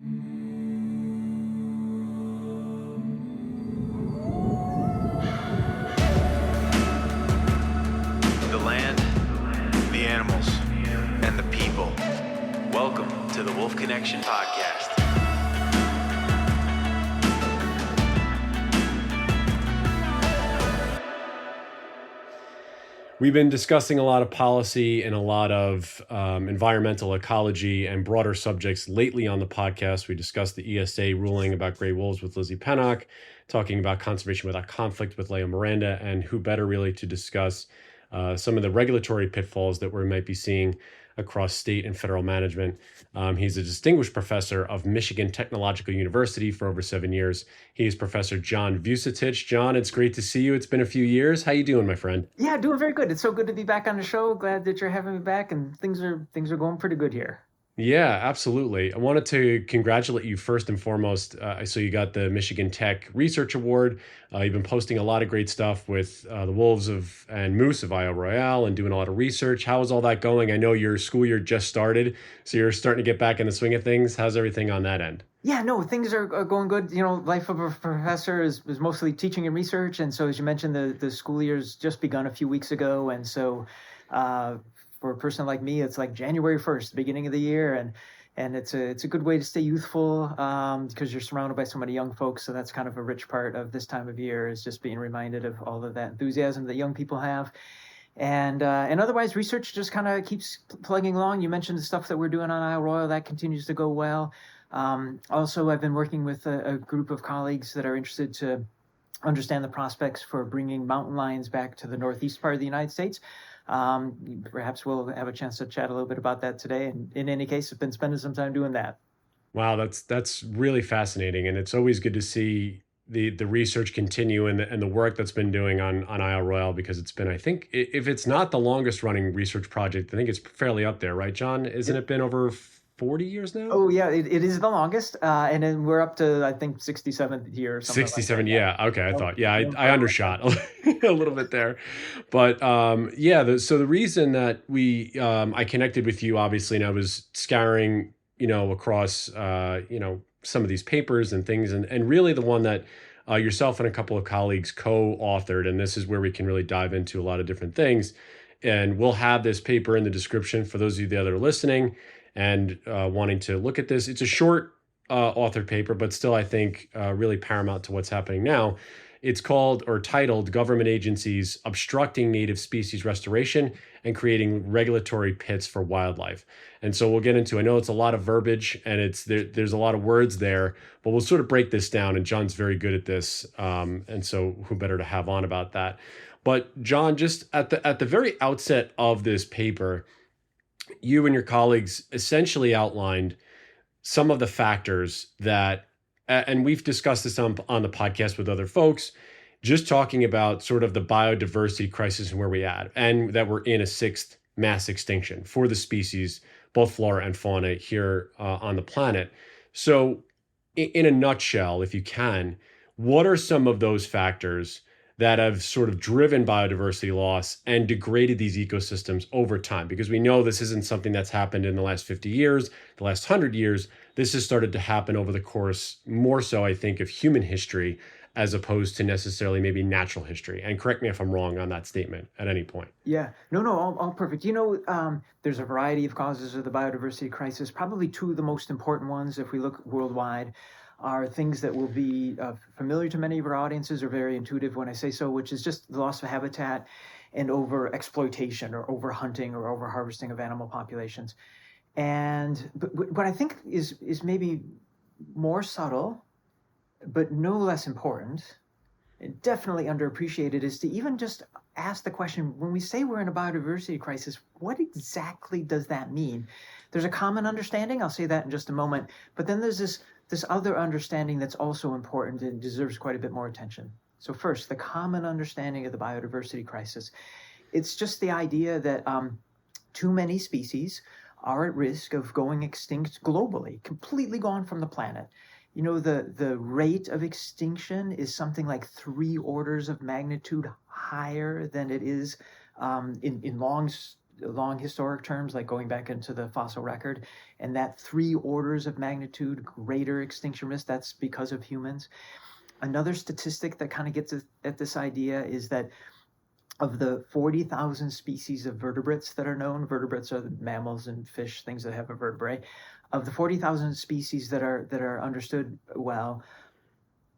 The land, the animals, and the people. Welcome to the Wolf Connection Podcast. We've been discussing a lot of policy and a lot of environmental ecology and broader subjects lately on the podcast. We discussed the ESA ruling about gray wolves with Lizzie Pennock, talking about conservation without conflict with Leo Miranda, and who better really to discuss some of the regulatory pitfalls that we might be seeing across state and federal management. He's a distinguished professor of Michigan Technological University for over 7 years. He is Professor John Vucetich. John, it's great to see you. It's been a few years. How you doing, my friend? Yeah, doing very good. It's so good to be back on the show. Glad that you're having me back, and things are going pretty good here. Yeah, absolutely. I wanted to congratulate you first and foremost. I saw you got the Michigan Tech Research Award. You've been posting a lot of great stuff with the Wolves and Moose of Royale and doing a lot of research. How is all that going? I know your school year just started, so you're starting to get back in the swing of things. How's everything on that end? Yeah, no, things are going good. You know, life of a professor is mostly teaching and research. And so, as you mentioned, the school year's just begun a few weeks ago. And so for a person like me, it's like January 1st, beginning of the year. And it's a good way to stay youthful because you're surrounded by so many young folks. So that's kind of a rich part of this time of year, is just being reminded of all of that enthusiasm that young people have. And otherwise, research just kind of keeps plugging along. You mentioned the stuff that we're doing on Isle Royale. That continues to go well. Also, I've been working with a group of colleagues that are interested to understand the prospects for bringing mountain lions back to the northeast part of the United States. Perhaps we'll have a chance to chat a little bit about that today. And in any case, I've been spending some time doing that. Wow, that's really fascinating. And it's always good to see the research continue and the work that's been doing on Isle Royale, because it's been, I think, if it's not the longest running research project, I think it's fairly up there, right, John? Isn't it been over 40 years now? Oh, yeah, it is the longest. And then we're up to, I think, 67th year or something 67, like yeah. Okay, I thought, yeah, I undershot a little bit there. But yeah, so the reason that I connected with you, obviously, and I was scouring, across, some of these papers and things, and really the one that yourself and a couple of colleagues co-authored, and this is where we can really dive into a lot of different things. And we'll have this paper in the description for those of you that are listening and wanting to look at this. It's a short authored paper, but still, I think, really paramount to what's happening now. It's called, or titled, Government Agencies Obstructing Native Species Restoration and Creating Regulatory Pits for Wildlife. And so we'll get into, I know it's a lot of verbiage and there's a lot of words there, but we'll sort of break this down, and John's very good at this. And so who better to have on about that? But John, just at the very outset of this paper, you and your colleagues essentially outlined some of the factors that, and we've discussed this on the podcast with other folks, just talking about sort of the biodiversity crisis and where we at, and that we're in a sixth mass extinction for the species, both flora and fauna here on the planet. So in a nutshell, if you can, what are some of those factors that have sort of driven biodiversity loss and degraded these ecosystems over time? Because we know this isn't something that's happened in the last 50 years, the last 100 years. This has started to happen over the course, more so, I think, of human history, as opposed to necessarily maybe natural history. And correct me if I'm wrong on that statement at any point. Yeah, no, all perfect. There's a variety of causes of the biodiversity crisis. Probably two of the most important ones, if we look worldwide, are things that will be familiar to many of our audiences, or very intuitive when I say so, which is just the loss of habitat and over exploitation or over hunting or over harvesting of animal populations. And but what I think is maybe more subtle, but no less important, and definitely underappreciated, is to even just ask the question, when we say we're in a biodiversity crisis, what exactly does that mean? There's a common understanding, I'll say that in just a moment, but then there's this other understanding that's also important and deserves quite a bit more attention. So first, the common understanding of the biodiversity crisis. It's just the idea that too many species are at risk of going extinct globally, completely gone from the planet. The rate of extinction is something like 3 orders of magnitude higher than it is in long long historic terms, like going back into the fossil record, and that 3 orders of magnitude greater extinction risk, that's because of humans. Another statistic that kind of gets at this idea is that of the 40,000 species of vertebrates that are known, vertebrates are the mammals and fish, things that have a vertebrae. Of the 40,000 species that are understood well,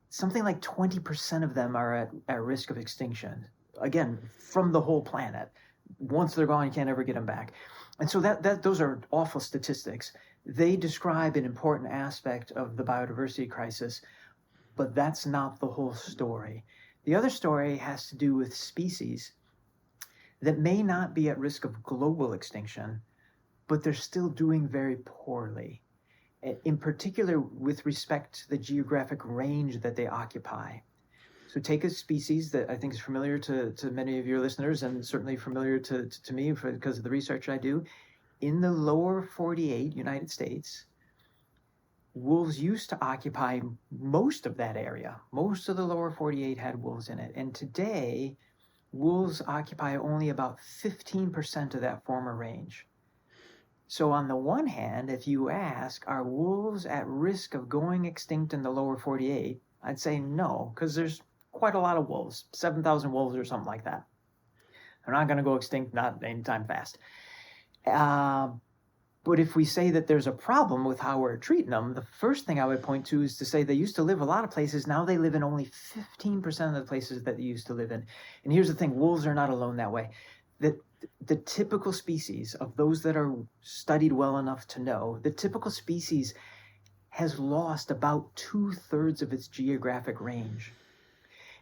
something like 20% of them are at risk of extinction. Again, from the whole planet. Once they're gone, you can't ever get them back. And so those are awful statistics. They describe an important aspect of the biodiversity crisis, but that's not the whole story. The other story has to do with species that may not be at risk of global extinction, but they're still doing very poorly, in particular with respect to the geographic range that they occupy. So take a species that I think is familiar to many of your listeners, and certainly familiar to me because of the research I do. In the lower 48 United States, wolves used to occupy most of that area. Most of the lower 48 had wolves in it. And today, wolves occupy only about 15% of that former range. So on the one hand, if you ask, are wolves at risk of going extinct in the lower 48? I'd say no, because there's quite a lot of wolves, 7,000 wolves or something like that. They're not going to go extinct, not anytime fast. But if we say that there's a problem with how we're treating them, the first thing I would point to is to say they used to live a lot of places. Now they live in only 15% of the places that they used to live in. And here's the thing, wolves are not alone that way. The typical species of those that are studied well enough to know, the typical species has lost about 2/3 of its geographic range.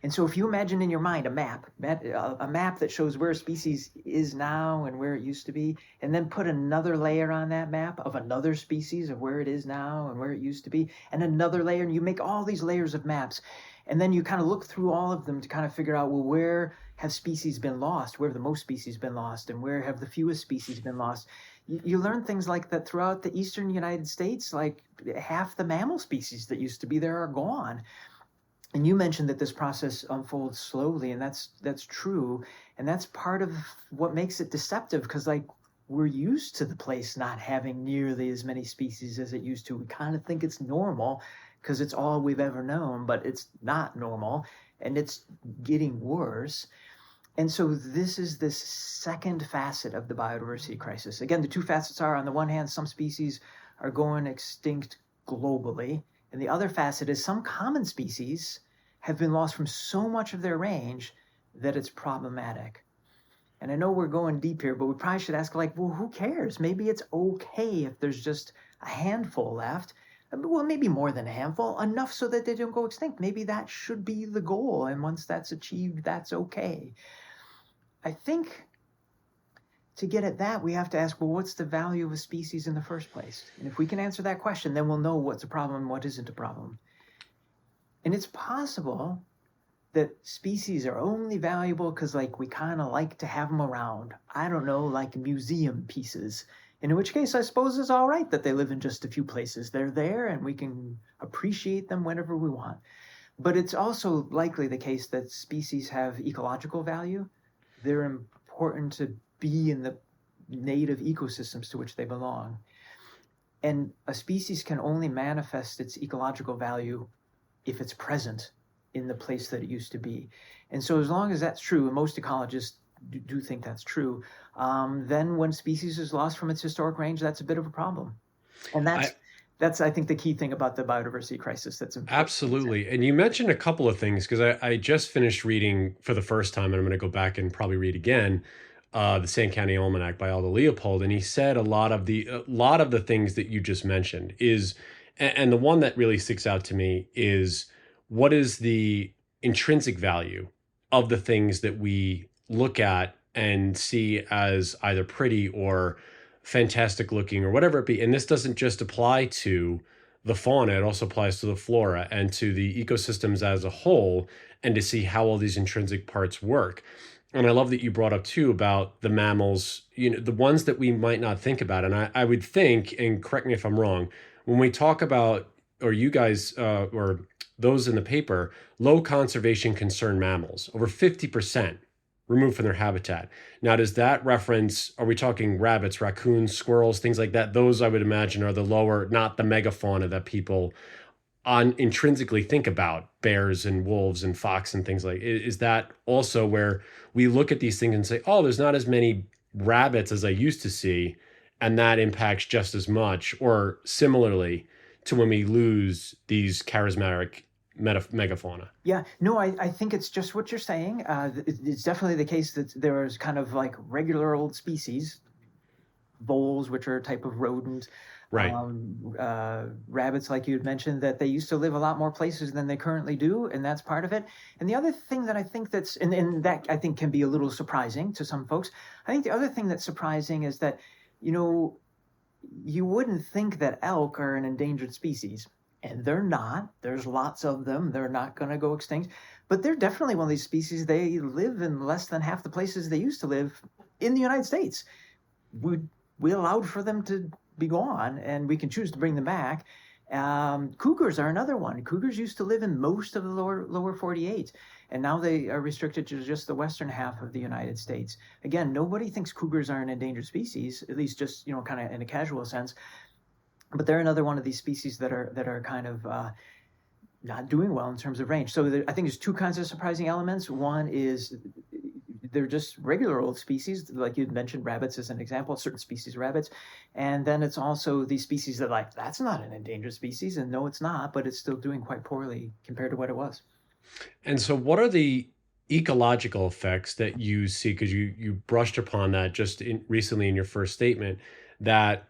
And so if you imagine in your mind a map that shows where a species is now and where it used to be, and then put another layer on that map of another species of where it is now and where it used to be, and another layer, and you make all these layers of maps, and then you kind of look through all of them to kind of figure out, well, where have species been lost? Where have the most species been lost? And where have the fewest species been lost? You learn things like that throughout the eastern United States, like half the mammal species that used to be there are gone. And you mentioned that this process unfolds slowly, and that's true. And that's part of what makes it deceptive, because like we're used to the place not having nearly as many species as it used to. We kind of think it's normal because it's all we've ever known, but it's not normal, and it's getting worse. And so this is this second facet of the biodiversity crisis. Again, the two facets are, on the one hand, some species are going extinct globally. And the other facet is some common species have been lost from so much of their range that it's problematic. And I know we're going deep here, but we probably should ask, like, well, who cares? Maybe it's okay if there's just a handful left. Well, maybe more than a handful, enough so that they don't go extinct. Maybe that should be the goal. And once that's achieved, that's okay. I think to get at that, we have to ask, well, what's the value of a species in the first place? And if we can answer that question, then we'll know what's a problem and what isn't a problem. And it's possible that species are only valuable because, like, we kind of like to have them around. I don't know, like museum pieces. In which case, I suppose it's all right that they live in just a few places. They're there and we can appreciate them whenever we want. But it's also likely the case that species have ecological value. They're important to be in the native ecosystems to which they belong. And a species can only manifest its ecological value if it's present in the place that it used to be. And so as long as that's true, and most ecologists do think that's true, then when species is lost from its historic range, that's a bit of a problem. And that's I think, the key thing about the biodiversity crisis that's important. Absolutely. And you mentioned a couple of things, because I just finished reading for the first time, and I'm going to go back and probably read again, the Sand County Almanac by Aldo Leopold. And he said a lot of the things that you just mentioned is, and the one that really sticks out to me is, what is the intrinsic value of the things that we look at and see as either pretty or fantastic looking or whatever it be. And this doesn't just apply to the fauna, it also applies to the flora and to the ecosystems as a whole, and to see how all these intrinsic parts work. And I love that you brought up too about the mammals, the ones that we might not think about. And I would think, and correct me if I'm wrong, when we talk about, or you guys, or those in the paper, low conservation concern mammals, over 50% removed from their habitat. Now, does that reference, are we talking rabbits, raccoons, squirrels, things like that? Those I would imagine are the lower, not the megafauna that people on intrinsically think about, bears and wolves and fox and things like. Is that also where we look at these things and say, oh, there's not as many rabbits as I used to see, and that impacts just as much, or similarly to when we lose these charismatic megafauna? Yeah, no, I think it's just what you're saying. It's definitely the case that there's kind of like regular old species, voles, which are a type of rodent, Right. rabbits, like you had mentioned, that they used to live a lot more places than they currently do, and that's part of it. And the other thing that I think and that I think can be a little surprising to some folks, I think the other thing that's surprising is that, you know, you wouldn't think that elk are an endangered species. And they're not. There's lots of them. They're not going to go extinct. But they're definitely one of these species. They live in less than half the places they used to live in the United States. We allowed for them to be gone, and we can choose to bring them back. Cougars are another one. Cougars used to live in most of the lower 48, and now they are restricted to just the western half of the United States. Again, nobody thinks cougars are an endangered species, at least just, you know, kind of in a casual sense. But they're another one of these species that are kind of not doing well in terms of range. So I think there's two kinds of surprising elements. One is they're just regular old species, like you mentioned, rabbits as an example, certain species of rabbits. And then it's also these species that, like, that's not an endangered species, and no, it's not, but it's still doing quite poorly compared to what it was. And so, what are the ecological effects that you see? Because you brushed upon that recently in your first statement, that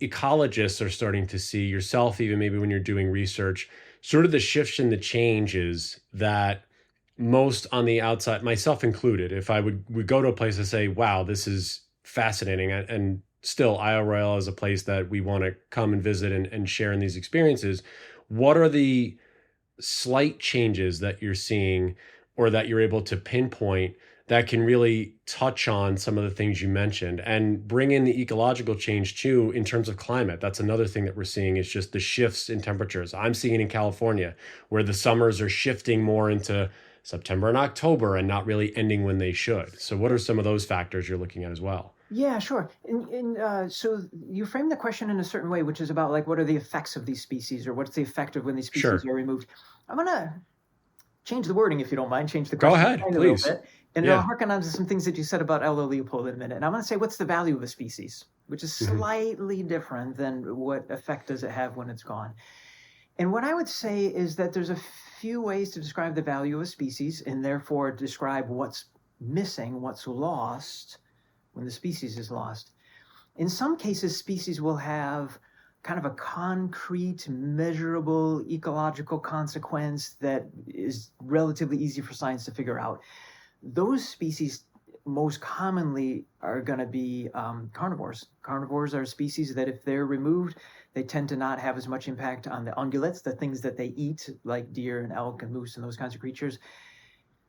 ecologists are starting to see, yourself even maybe when you're doing research, sort of the shifts and the changes that most on the outside, myself included, if I would go to a place and say, wow, this is fascinating, and still Isle Royale is a place that we want to come and visit and share in these experiences. What are the slight changes that you're seeing or that you're able to pinpoint that can really touch on some of the things you mentioned and bring in the ecological change too in terms of climate? That's another thing that we're seeing, is just the shifts in temperatures. I'm seeing it in California, where the summers are shifting more into September and October and not really ending when they should. So what are some of those factors you're looking at as well? Yeah, sure. So you frame the question in a certain way, which is about, like, what are the effects of these species, or what's the effect of when these species Sure. are removed? I'm going to change the wording, if you don't mind, change the Go question ahead, a little please. bit. And I'll Yeah. harken on to some things that you said about Ella Leopold in a minute. And I'm going to say, what's the value of a species, which is Mhm. slightly different than what effect does it have when it's gone. And what I would say is that there's a few ways to describe the value of a species, and therefore describe what's missing, what's lost when the species is lost. In some cases, species will have kind of a concrete, measurable ecological consequence that is relatively easy for science to figure out. Those species most commonly are going to be carnivores. Carnivores are species that, if they're removed, they tend to not have as much impact on the ungulates, the things that they eat, like deer and elk and moose and those kinds of creatures.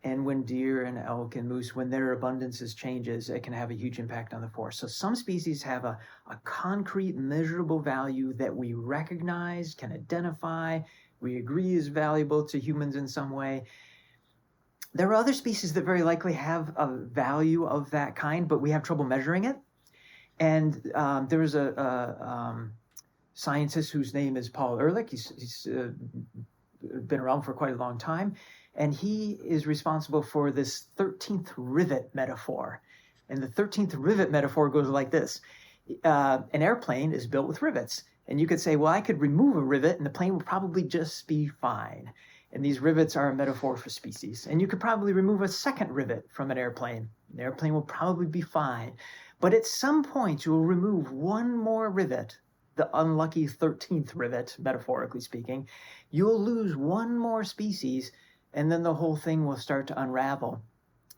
And when deer and elk and moose, when their abundances changes, it can have a huge impact on the forest. So some species have a concrete, measurable value that we recognize, can identify, we agree is valuable to humans in some way. There are other species that very likely have a value of that kind, but we have trouble measuring it. And there was a scientist whose name is Paul Ehrlich. He's been around for quite a long time. And he is responsible for this 13th rivet metaphor. And the 13th rivet metaphor goes like this. An airplane is built with rivets. And you could say, well, I could remove a rivet and the plane would probably just be fine. And these rivets are a metaphor for species. And you could probably remove a second rivet from an airplane. The airplane will probably be fine. But at some point, you will remove one more rivet, the unlucky 13th rivet, metaphorically speaking. You'll lose one more species, and then the whole thing will start to unravel.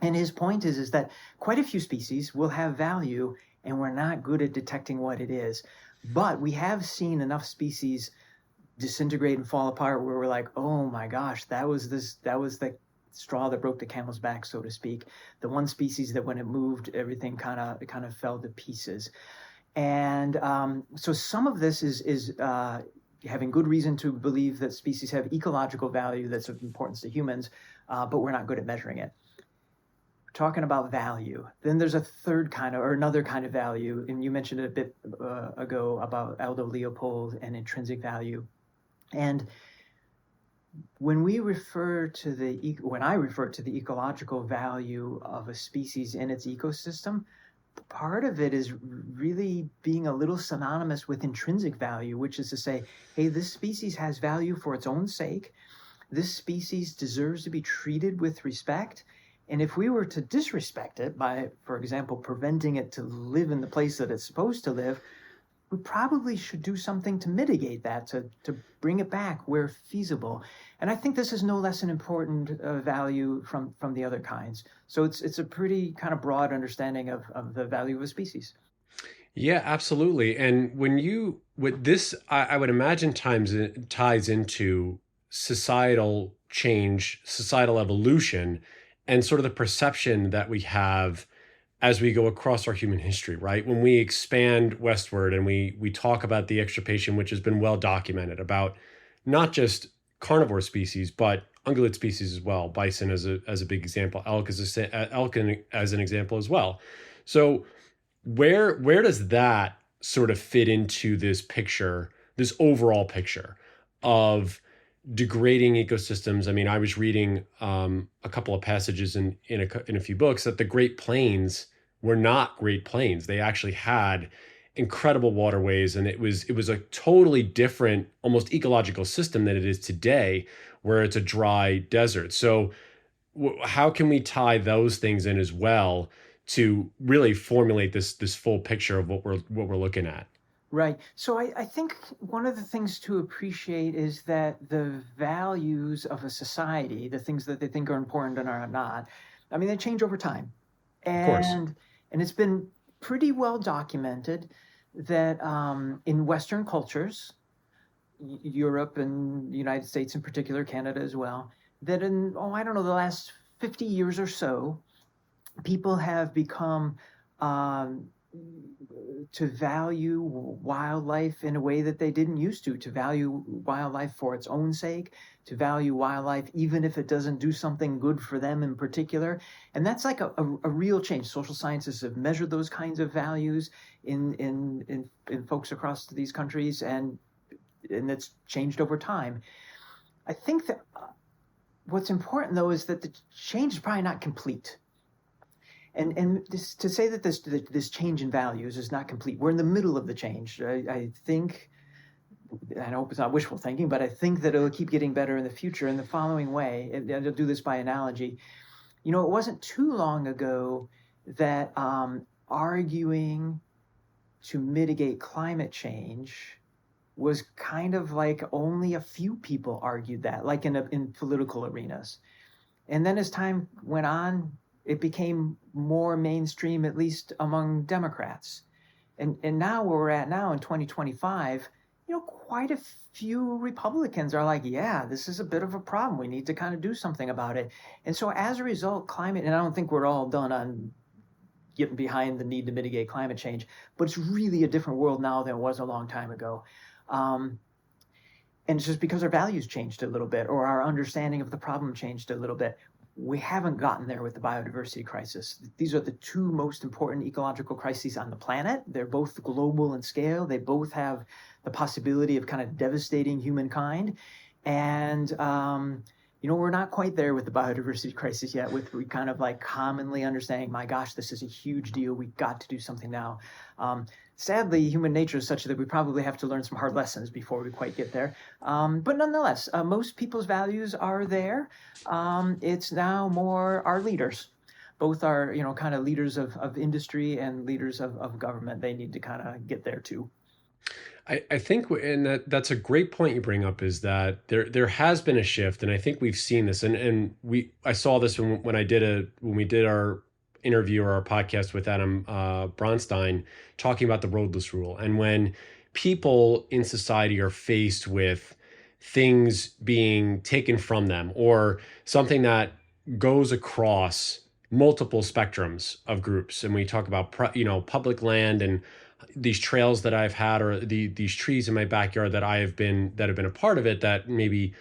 And his point is that quite a few species will have value, and we're not good at detecting what it is. But we have seen enough species disintegrate and fall apart where we're like, oh my gosh, that was the straw that broke the camel's back, so to speak. The one species that when it moved, everything kind of fell to pieces. And so some of this is having good reason to believe that species have ecological value that's of importance to humans, but we're not good at measuring it. talking about value. Then there's a third kind of, or another kind of value, and you mentioned it a bit ago about Aldo Leopold and intrinsic value. And when I refer to the ecological value of a species in its ecosystem, part of it is really being a little synonymous with intrinsic value, which is to say, hey, this species has value for its own sake. This species deserves to be treated with respect. And if we were to disrespect it by, for example, preventing it to live in the place that it's supposed to live, we probably should do something to mitigate that, to bring it back where feasible. And I think this is no less an important value from the other kinds. So it's a pretty kind of broad understanding of the value of a species. Yeah, absolutely. And with this, I would imagine ties into societal change, societal evolution, and sort of the perception that we have as we go across our human history, right? When we expand westward and we talk about the extirpation, which has been well documented, about not just carnivore species, but ungulate species as well. Bison as a big example, elk as an example as well. So where does that sort of fit into this picture, this overall picture of degrading ecosystems? I mean, I was reading a couple of passages in a few books that the Great Plains were not Great Plains. They actually had incredible waterways, and it was a totally different, almost ecological system than it is today, where it's a dry desert. So how can we tie those things in as well to really formulate this full picture of what we're looking at? Right. So I think one of the things to appreciate is that the values of a society, the things that they think are important and are not, I mean, they change over time. Of course. And it's been pretty well documented that in Western cultures, Europe and the United States in particular, Canada as well, that in, I don't know, the last 50 years or so, people have become to value wildlife in a way that they didn't used to value wildlife for its own sake, to value wildlife even if it doesn't do something good for them in particular. And that's like a real change. Social scientists have measured those kinds of values in folks across these countries, and it's changed over time. I think that what's important, though, is that the change is probably not complete. And to say that this change in values is not complete, we're in the middle of the change. I think, I hope it's not wishful thinking, but I think that it'll keep getting better in the future in the following way. And I'll do this by analogy. You know, it wasn't too long ago that arguing to mitigate climate change was kind of like only a few people argued that, like in political arenas. And then as time went on, it became more mainstream, at least among Democrats. And now where we're at now in 2025, you know, quite a few Republicans are like, yeah, this is a bit of a problem. We need to kind of do something about it. And so as a result, climate, and I don't think we're all done on getting behind the need to mitigate climate change, but it's really a different world now than it was a long time ago. And it's just because our values changed a little bit, or our understanding of the problem changed a little bit. We haven't gotten there with the biodiversity crisis. These are the two most important ecological crises on the planet. They're both global in scale. They both have the possibility of kind of devastating humankind. And, you know, we're not quite there with the biodiversity crisis yet, with we kind of like commonly understanding, my gosh, this is a huge deal. We've got to do something now. Sadly, human nature is such that we probably have to learn some hard lessons before we quite get there. But nonetheless, most people's values are there. It's now more our leaders. Both are, you know, kind of leaders of industry and leaders of government. They need to kind of get there too. I think, and that's a great point you bring up, is that there has been a shift, and I think we've seen this, and I saw this when we did our interview or our podcast with Adam Bronstein talking about the roadless rule, and when people in society are faced with things being taken from them or something that goes across multiple spectrums of groups, and we talk about public land and these trails that I've had, or these trees in my backyard that have been a part of it, that maybe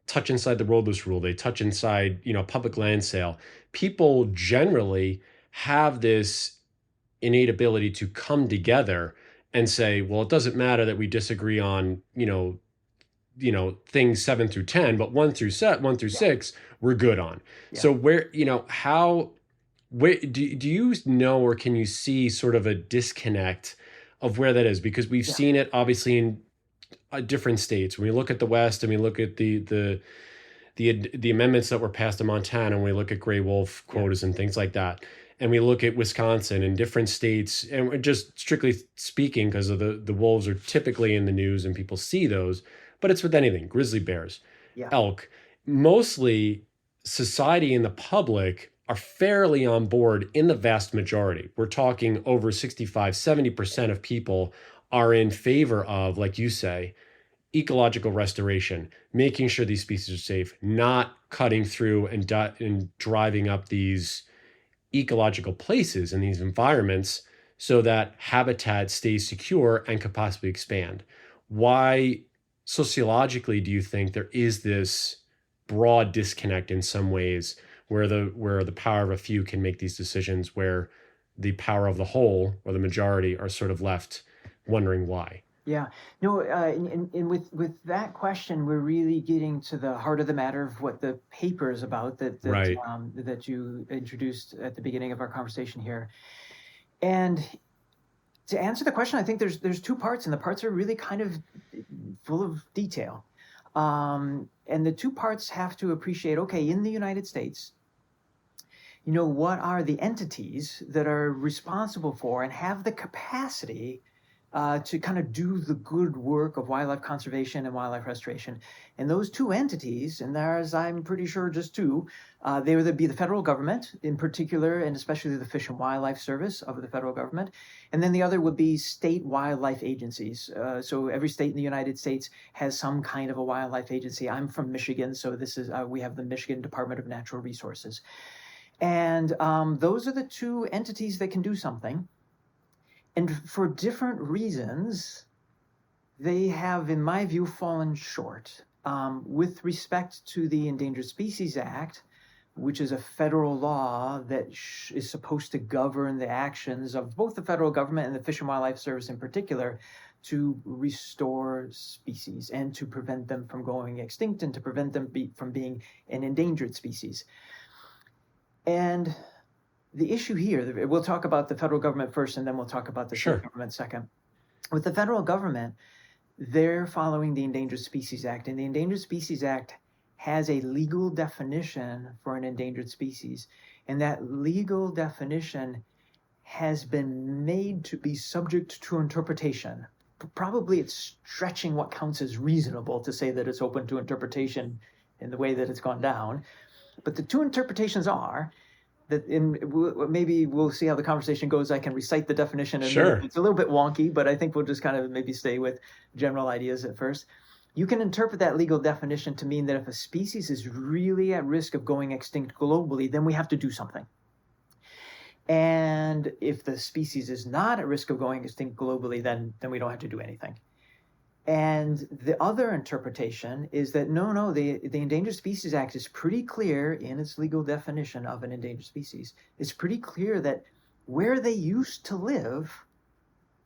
touch inside the roadless rule, they touch inside, public land sale. People generally have this innate ability to come together and say, well, it doesn't matter that we disagree on, things 7 through 10, but 1 through Yeah. 6, we're good on. Yeah. So where do you know, or can you see sort of a disconnect of where that is? Because we've Yeah. seen it obviously in different states. When we look at the West and we look at the amendments that were passed in Montana, and we look at gray wolf quotas and things like that, and we look at Wisconsin and different states, and we're just strictly speaking, because of the wolves are typically in the news and people see those, but it's with anything, grizzly bears, Yeah. elk, mostly society and the public are fairly on board in the vast majority. We're talking over 65-70% of people are in favor of, like you say, ecological restoration, making sure these species are safe, not cutting through and driving up these ecological places and these environments so that habitat stays secure and could possibly expand. Why, sociologically, do you think there is this broad disconnect in some ways, where the power of a few can make these decisions, where the power of the whole or the majority are sort of left wondering why? Yeah, no, and with that question, we're really getting to the heart of the matter of what the paper is about Right. that you introduced at the beginning of our conversation here. And to answer the question, I think there's two parts, and the parts are really kind of full of detail. And the two parts have to appreciate, okay, in the United States, what are the entities that are responsible for and have the capacity to kind of do the good work of wildlife conservation and wildlife restoration. And those two entities, and there's, I'm pretty sure, just two, they would be the federal government in particular, and especially the Fish and Wildlife Service of the federal government. And then the other would be state wildlife agencies. So every state in the United States has some kind of a wildlife agency. I'm from Michigan, so this is we have the Michigan Department of Natural Resources. And those are the two entities that can do something. And for different reasons, they have, in my view, fallen short. With respect to the Endangered Species Act, which is a federal law that is supposed to govern the actions of both the federal government and the Fish and Wildlife Service in particular, to restore species and to prevent them from going extinct and to prevent them from being an endangered species. And the issue here, we'll talk about the federal government first, and then we'll talk about the state government second. With the federal government, they're following the Endangered Species Act, and the Endangered Species Act has a legal definition for an endangered species, and that legal definition has been made to be subject to interpretation. Probably it's stretching what counts as reasonable to say that it's open to interpretation in the way that it's gone down. But the two interpretations are that maybe we'll see how the conversation goes. I can recite the definition, and it's a little bit wonky, but I think we'll just kind of maybe stay with general ideas at first. You can interpret that legal definition to mean that if a species is really at risk of going extinct globally, then we have to do something. And if the species is not at risk of going extinct globally, then we don't have to do anything. And the other interpretation is that no, the Endangered Species Act is pretty clear in its legal definition of an endangered species. It's pretty clear that where they used to live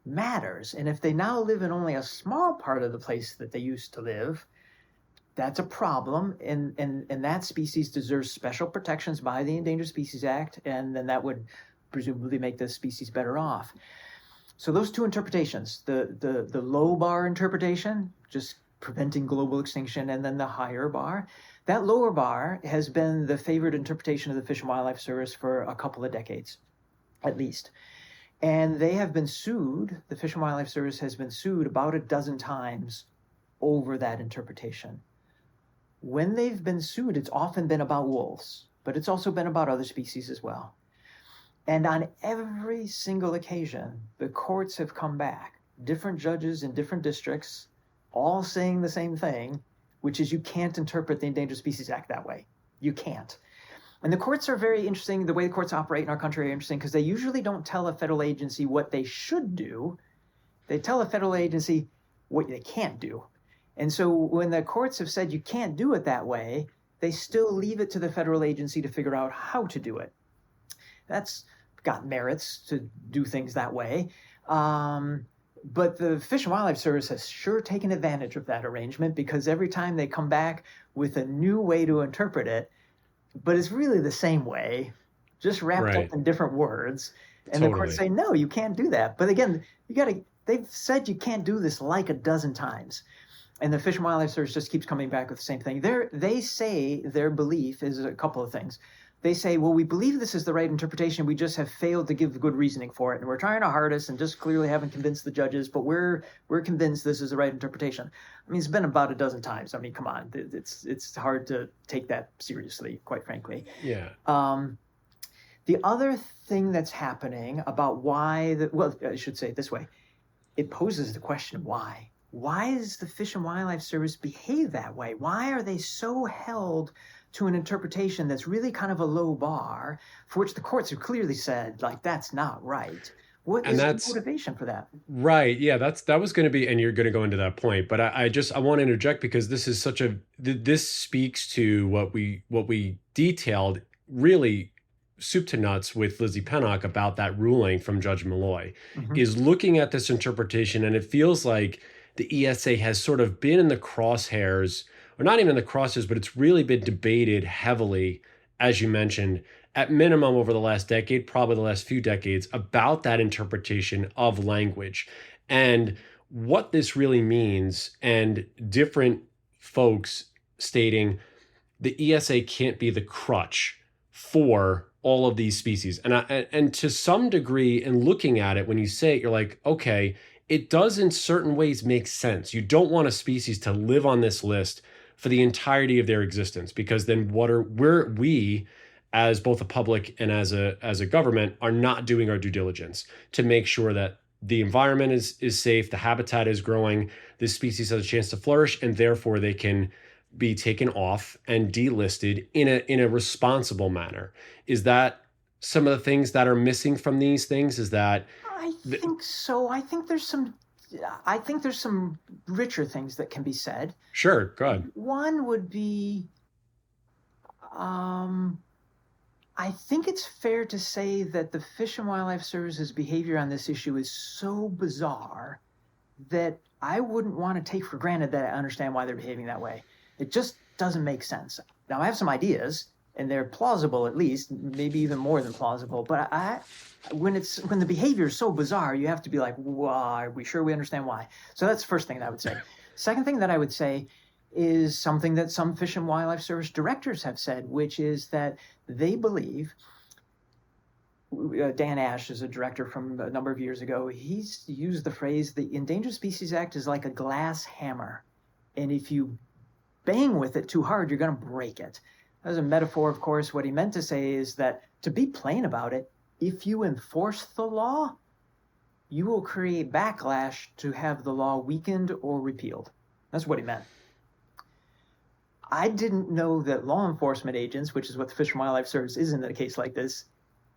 matters. And if they now live in only a small part of the place that they used to live, that's a problem. And that species deserves special protections by the Endangered Species Act. And then that would presumably make the species better off. So those two interpretations, the low bar interpretation, just preventing global extinction, and then the higher bar, that lower bar has been the favored interpretation of the Fish and Wildlife Service for a couple of decades, at least. And they have been sued, the Fish and Wildlife Service has been sued about a dozen times over that interpretation. When they've been sued, it's often been about wolves, but it's also been about other species as well. And on every single occasion, the courts have come back, different judges in different districts, all saying the same thing, which is you can't interpret the Endangered Species Act that way. You can't. And the courts are very interesting. The way the courts operate in our country are interesting because they usually don't tell a federal agency what they should do. They tell a federal agency what they can't do. And so when the courts have said you can't do it that way, they still leave it to the federal agency to figure out how to do it. That's got merits to do things that way. But the Fish and Wildlife Service has sure taken advantage of that arrangement, because every time they come back with a new way to interpret it, but it's really the same way, just wrapped up in different words. And the courts say, no, you can't do that. But again, they've said you can't do this like a dozen times. And the Fish and Wildlife Service just keeps coming back with the same thing. They say their belief is a couple of things. They say, well, we believe this is the right interpretation. We just have failed to give good reasoning for it. And we're trying our hardest and just clearly haven't convinced the judges, but we're convinced this is the right interpretation. I mean, it's been about a dozen times. I mean, come on. It's hard to take that seriously, quite frankly. Yeah. The other thing that's happening about why, well, I should say it this way. It poses the question, why? Why does the Fish and Wildlife Service behave that way? Why are they so held to an interpretation that's really kind of a low bar, for which the courts have clearly said, like, that's not right? What is the motivation for that? Right. Yeah, that was going to be, and you're going to go into that point, but I want to interject, because this is this speaks to what we detailed really soup to nuts with Lizzie Pennock about that ruling from Judge Malloy, is looking at this interpretation, and it feels like the ESA has sort of been in the crosshairs, or not even in the crosshairs, but it's really been debated heavily, as you mentioned, at minimum over the last decade, probably the last few decades, about that interpretation of language and what this really means, and different folks stating the ESA can't be the crutch for all of these species. And to some degree, in looking at it, when you say it, you're like, okay, it does in certain ways make sense. You don't want a species to live on this list for the entirety of their existence, because then we as both a public and as a government are not doing our due diligence to make sure that the environment is safe, the habitat is growing, this species has a chance to flourish, and therefore they can be taken off and delisted in a responsible manner. Is that some of the things that are missing from these things? Is that I think so. I think there's some richer things that can be said. Sure, go ahead. One would be, I think it's fair to say that the Fish and Wildlife Service's behavior on this issue is so bizarre that I wouldn't want to take for granted that I understand why they're behaving that way. It just doesn't make sense. Now, I have some ideas, and they're plausible, at least, maybe even more than plausible. But when the behavior is so bizarre, you have to be like, "Why? Are we sure we understand why?" So that's the first thing that I would say. Second thing that I would say is something that some Fish and Wildlife Service directors have said, which is that they believe. Dan Ash is a director from a number of years ago. He's used the phrase, "The Endangered Species Act is like a glass hammer, and if you bang with it too hard, you're going to break it." As a metaphor, of course, what he meant to say is that, to be plain about it, if you enforce the law, you will create backlash to have the law weakened or repealed. That's what he meant. I didn't know that law enforcement agents, which is what the Fish and Wildlife Service is in a case like this,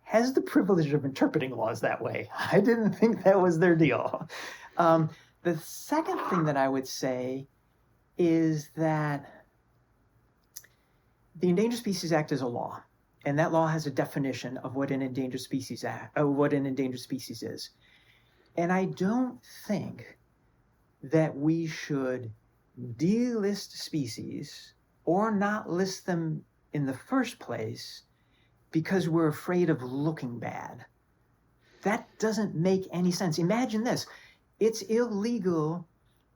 has the privilege of interpreting laws that way. I didn't think that was their deal. The second thing that I would say is that the Endangered Species Act is a law, and that law has a definition of what an endangered species is. And I don't think that we should delist species or not list them in the first place because we're afraid of looking bad. That doesn't make any sense. Imagine this. It's illegal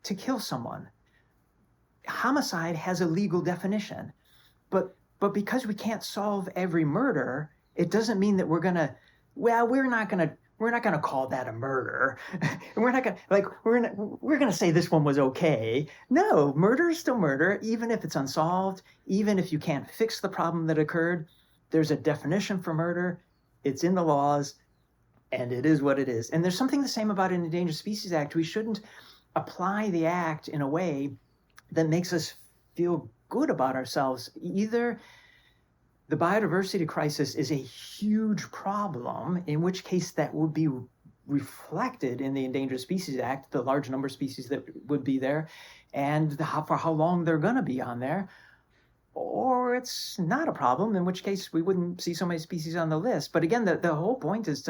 to kill someone. Homicide has a legal definition, but because we can't solve every murder, it doesn't mean that we're not gonna call that a murder. We're gonna say this one was okay. No, murder is still murder, even if it's unsolved, even if you can't fix the problem that occurred. There's a definition for murder. It's in the laws, and it is what it is. And there's something the same about an Endangered Species Act. We shouldn't apply the act in a way that makes us feel good about ourselves. Either the biodiversity crisis is a huge problem, in which case that would be reflected in the Endangered Species Act, the large number of species that would be there, and for how long they're going to be on there. Or it's not a problem, in which case we wouldn't see so many species on the list. But again, the whole point is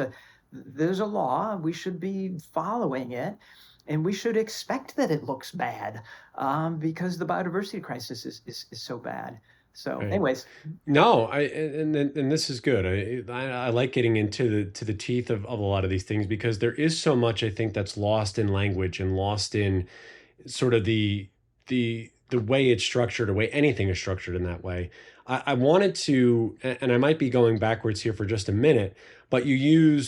there's a law, we should be following it, and we should expect that it looks bad because the biodiversity crisis is so bad. So, Right. anyways, No, and this is good. I like getting into the teeth of a lot of these things because there is so much I think that's lost in language and lost in sort of the way it's structured, the way anything is structured in that way. I wanted to, and I might be going backwards here for just a minute, but you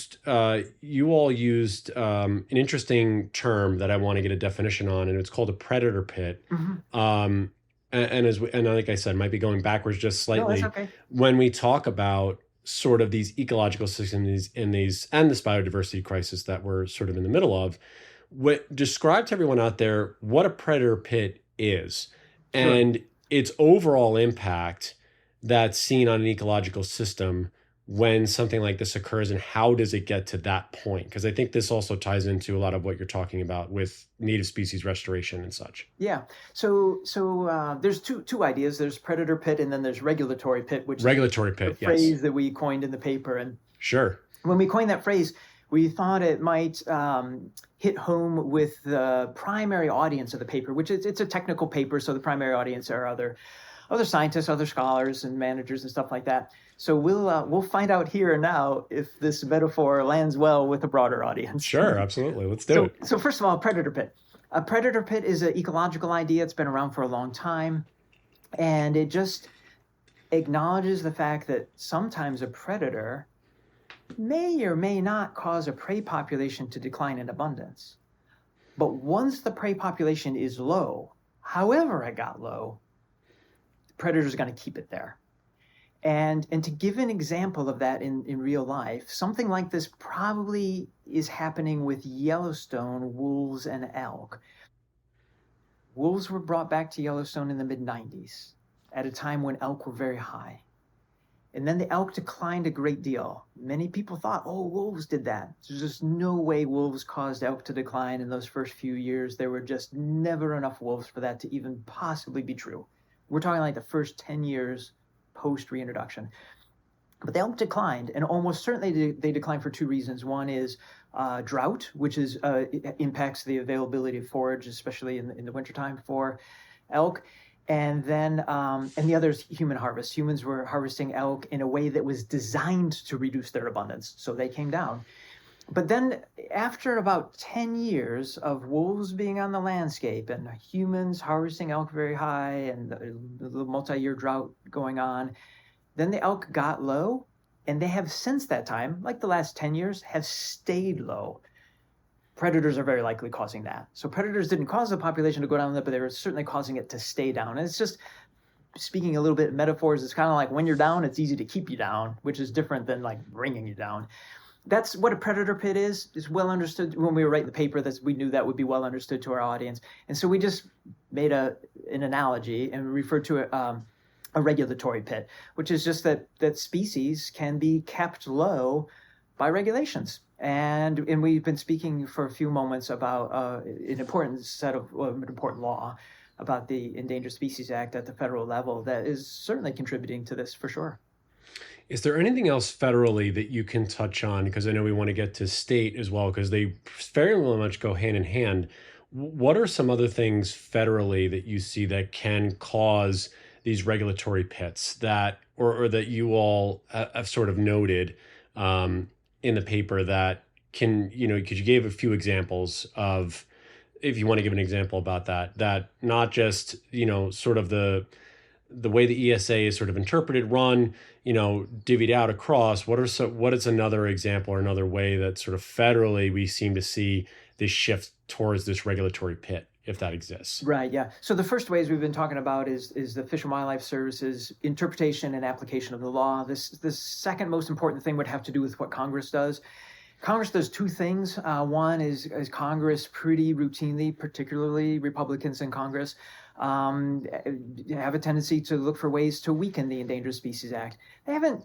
all used an interesting term that I want to get a definition on, and it's called a predator pit. And like I said, might be going backwards just no, slightly that's okay. when we talk about sort of these ecological systems and this biodiversity crisis that we're sort of in the middle of. Describe to everyone out there what a predator pit is Sure. and its overall impact that's seen on an ecological system when something like this occurs, and how does it get to that point? Because I think this also ties into a lot of what you're talking about with native species restoration and such. Yeah. So there's two ideas. There's predator pit, and then there's regulatory pit, which Regulatory is pit, the yes. phrase that we coined in the paper. And Sure. when we coined that phrase, we thought it might hit home with the primary audience of the paper, which is it's a technical paper, so the primary audience are other scientists, other scholars, and managers and stuff like that. So we'll find out here and now if this metaphor lands well with a broader audience. Sure, absolutely. Let's do it. So first of all, predator pit. A predator pit is an ecological idea. It's been around for a long time, and it just acknowledges the fact that sometimes a predator may or may not cause a prey population to decline in abundance. But once the prey population is low, however it got low, the predator is going to keep it there. And to give an example of that in real life, something like this probably is happening with Yellowstone wolves and elk. Wolves were brought back to Yellowstone in the mid-90s at a time when elk were very high. And then the elk declined a great deal. Many people thought, oh, wolves did that. There's just no way wolves caused elk to decline in those first few years. There were just never enough wolves for that to even possibly be true. We're talking like the first 10 years post-reintroduction. But the elk declined, and almost certainly they declined for two reasons. One is drought, which impacts the availability of forage, especially in the wintertime for elk. And then, and the other is human harvest. Humans were harvesting elk in a way that was designed to reduce their abundance, so they came down. But then after about 10 years of wolves being on the landscape and humans harvesting elk very high and the multi-year drought going on, then the elk got low, and they have since that time, like the last 10 years, have stayed low. Predators are very likely causing that. So predators didn't cause the population to go down, but they were certainly causing it to stay down. And it's just, speaking a little bit in metaphors, it's kind of like when you're down, it's easy to keep you down, which is different than like bringing you down. That's what a predator pit is. It's well understood. When we were writing the paper, we knew that would be well understood to our audience. And so we just made an analogy and referred to a regulatory pit, which is just that species can be kept low by regulations. And we've been speaking for a few moments about an important law about the Endangered Species Act at the federal level that is certainly contributing to this for sure. Is there anything else federally that you can touch on? Because I know we want to get to state as well, because they very much go hand in hand. What are some other things federally that you see that can cause these regulatory pits that, or that you all have sort of noted in the paper that can, could you give a few examples of, if you want to give an example about that not just, sort of the way the ESA is sort of interpreted, run, divvied out across, what is another example or another way that sort of federally we seem to see this shift towards this regulatory pit, if that exists? Right, yeah. So the first ways we've been talking about is the Fish and Wildlife Service's interpretation and application of the law. The second most important thing would have to do with what Congress does. Congress does two things. One is Congress pretty routinely, particularly Republicans in Congress, have a tendency to look for ways to weaken the Endangered Species Act. They haven't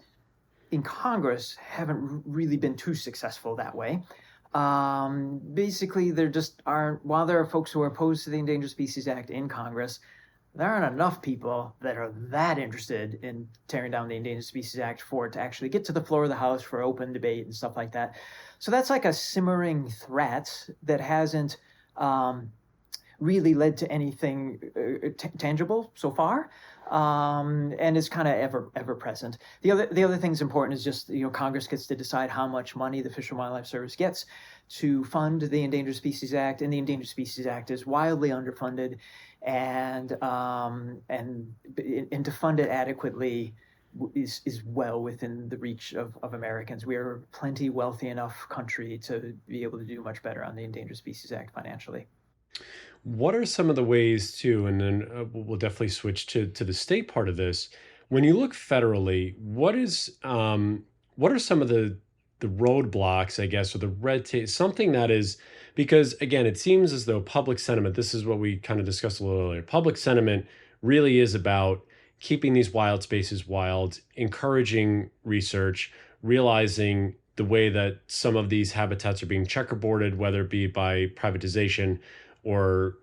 really been too successful that way. Basically, there just aren't, while there are folks who are opposed to the Endangered Species Act in Congress, there aren't enough people that are that interested in tearing down the Endangered Species Act for it to actually get to the floor of the House for open debate and stuff like that. So that's like a simmering threat that hasn't really led to anything tangible so far, and is kind of ever present. The other thing's important is just, Congress gets to decide how much money the Fish and Wildlife Service gets to fund the Endangered Species Act, and the Endangered Species Act is wildly underfunded, and to fund it adequately is well within the reach of Americans. We are a plenty wealthy enough country to be able to do much better on the Endangered Species Act financially. What are some of the ways too, and then we'll definitely switch to the state part of this. When you look federally, what are some of the roadblocks, I guess, or the red tape, something that is, because again, it seems as though public sentiment, this is what we kind of discussed a little earlier, public sentiment really is about keeping these wild spaces wild, encouraging research, realizing the way that some of these habitats are being checkerboarded, whether it be by privatization or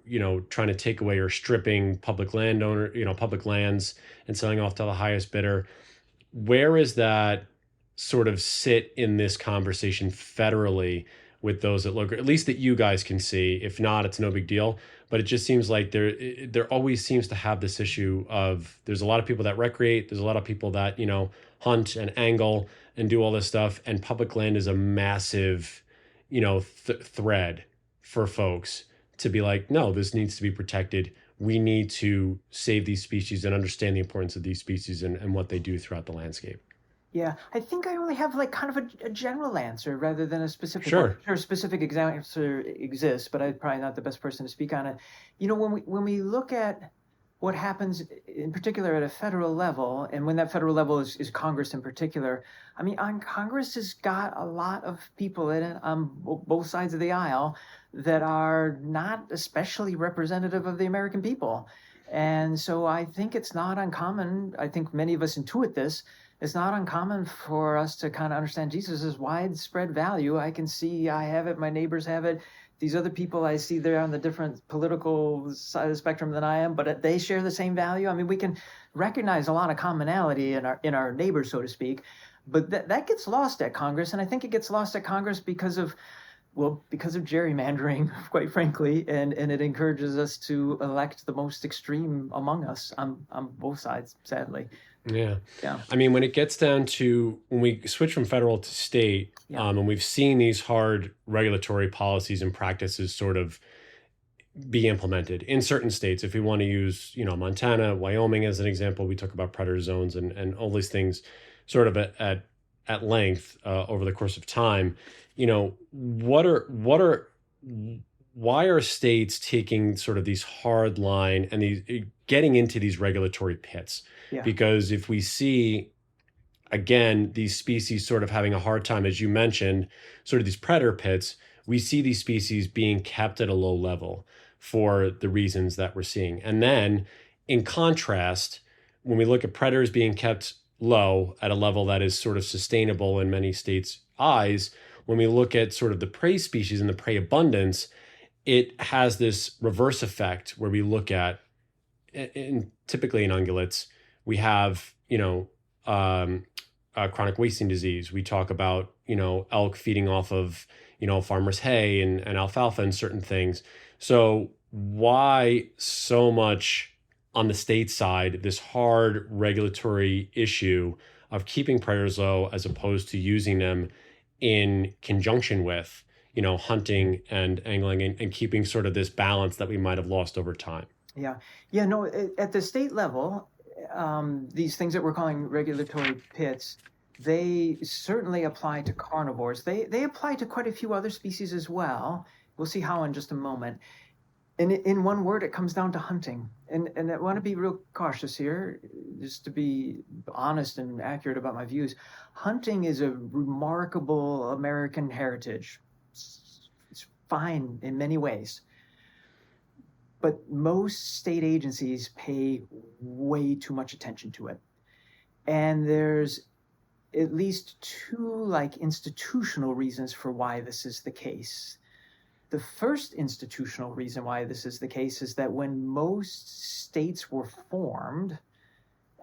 trying to take away or stripping public lands and selling off to the highest bidder. Where is that sort of sit in this conversation federally with those that look, or at least that you guys can see? If not, it's no big deal. But it just seems like there always seems to have this issue of, there's a lot of people that recreate, there's a lot of people that hunt and angle and do all this stuff, and public land is a massive thread for folks to be like, no, this needs to be protected. We need to save these species and understand the importance of these species and what they do throughout the landscape. Yeah, I think I only have like kind of a general answer rather than a specific Sure. one. Sure, a specific answer exists, but I'm probably not the best person to speak on it. When we look at what happens in particular at a federal level, and when that federal level is Congress in particular, I mean, Congress has got a lot of people in it on both sides of the aisle that are not especially representative of the American people. And so I think it's not uncommon. I think many of us intuit this. It's not uncommon for us to kind of understand Jesus' widespread value. I can see I have it, my neighbors have it. These other people I see, they're on the different political side of the spectrum than I am, but they share the same value. I mean, we can recognize a lot of commonality in our neighbors, so to speak, but that gets lost at Congress. And I think it gets lost at Congress because of gerrymandering, quite frankly, and it encourages us to elect the most extreme among us on both sides, sadly. Yeah. Yeah. I mean, when it gets down to when we switch from federal to state, and we've seen these hard regulatory policies and practices sort of be implemented in certain states. If we want to use, Montana, Wyoming as an example, we talk about predator zones and all these things sort of at length over the course of time. Why are states taking sort of these hard line and these getting into these regulatory pits? Yeah. Because if we see, again, these species sort of having a hard time, as you mentioned, sort of these predator pits, we see these species being kept at a low level for the reasons that we're seeing. And then in contrast, when we look at predators being kept low at a level that is sort of sustainable in many states' eyes, when we look at sort of the prey species and the prey abundance, it has this reverse effect where we look at, typically in ungulates, we have, chronic wasting disease. We talk about, elk feeding off of, farmers' hay and alfalfa and certain things. So why so much on the state side, this hard regulatory issue of keeping predators low as opposed to using them in conjunction with, hunting and angling and keeping sort of this balance that we might have lost over time? Yeah. No, at the state level, these things that we're calling regulatory pits, they certainly apply to carnivores. They apply to quite a few other species as well. We'll see how in just a moment. And in one word, it comes down to hunting. And I want to be real cautious here, just to be honest and accurate about my views. Hunting is a remarkable American heritage. It's fine in many ways. But most state agencies pay way too much attention to it. And there's at least two like institutional reasons for why this is the case. The first institutional reason why this is the case is that when most states were formed,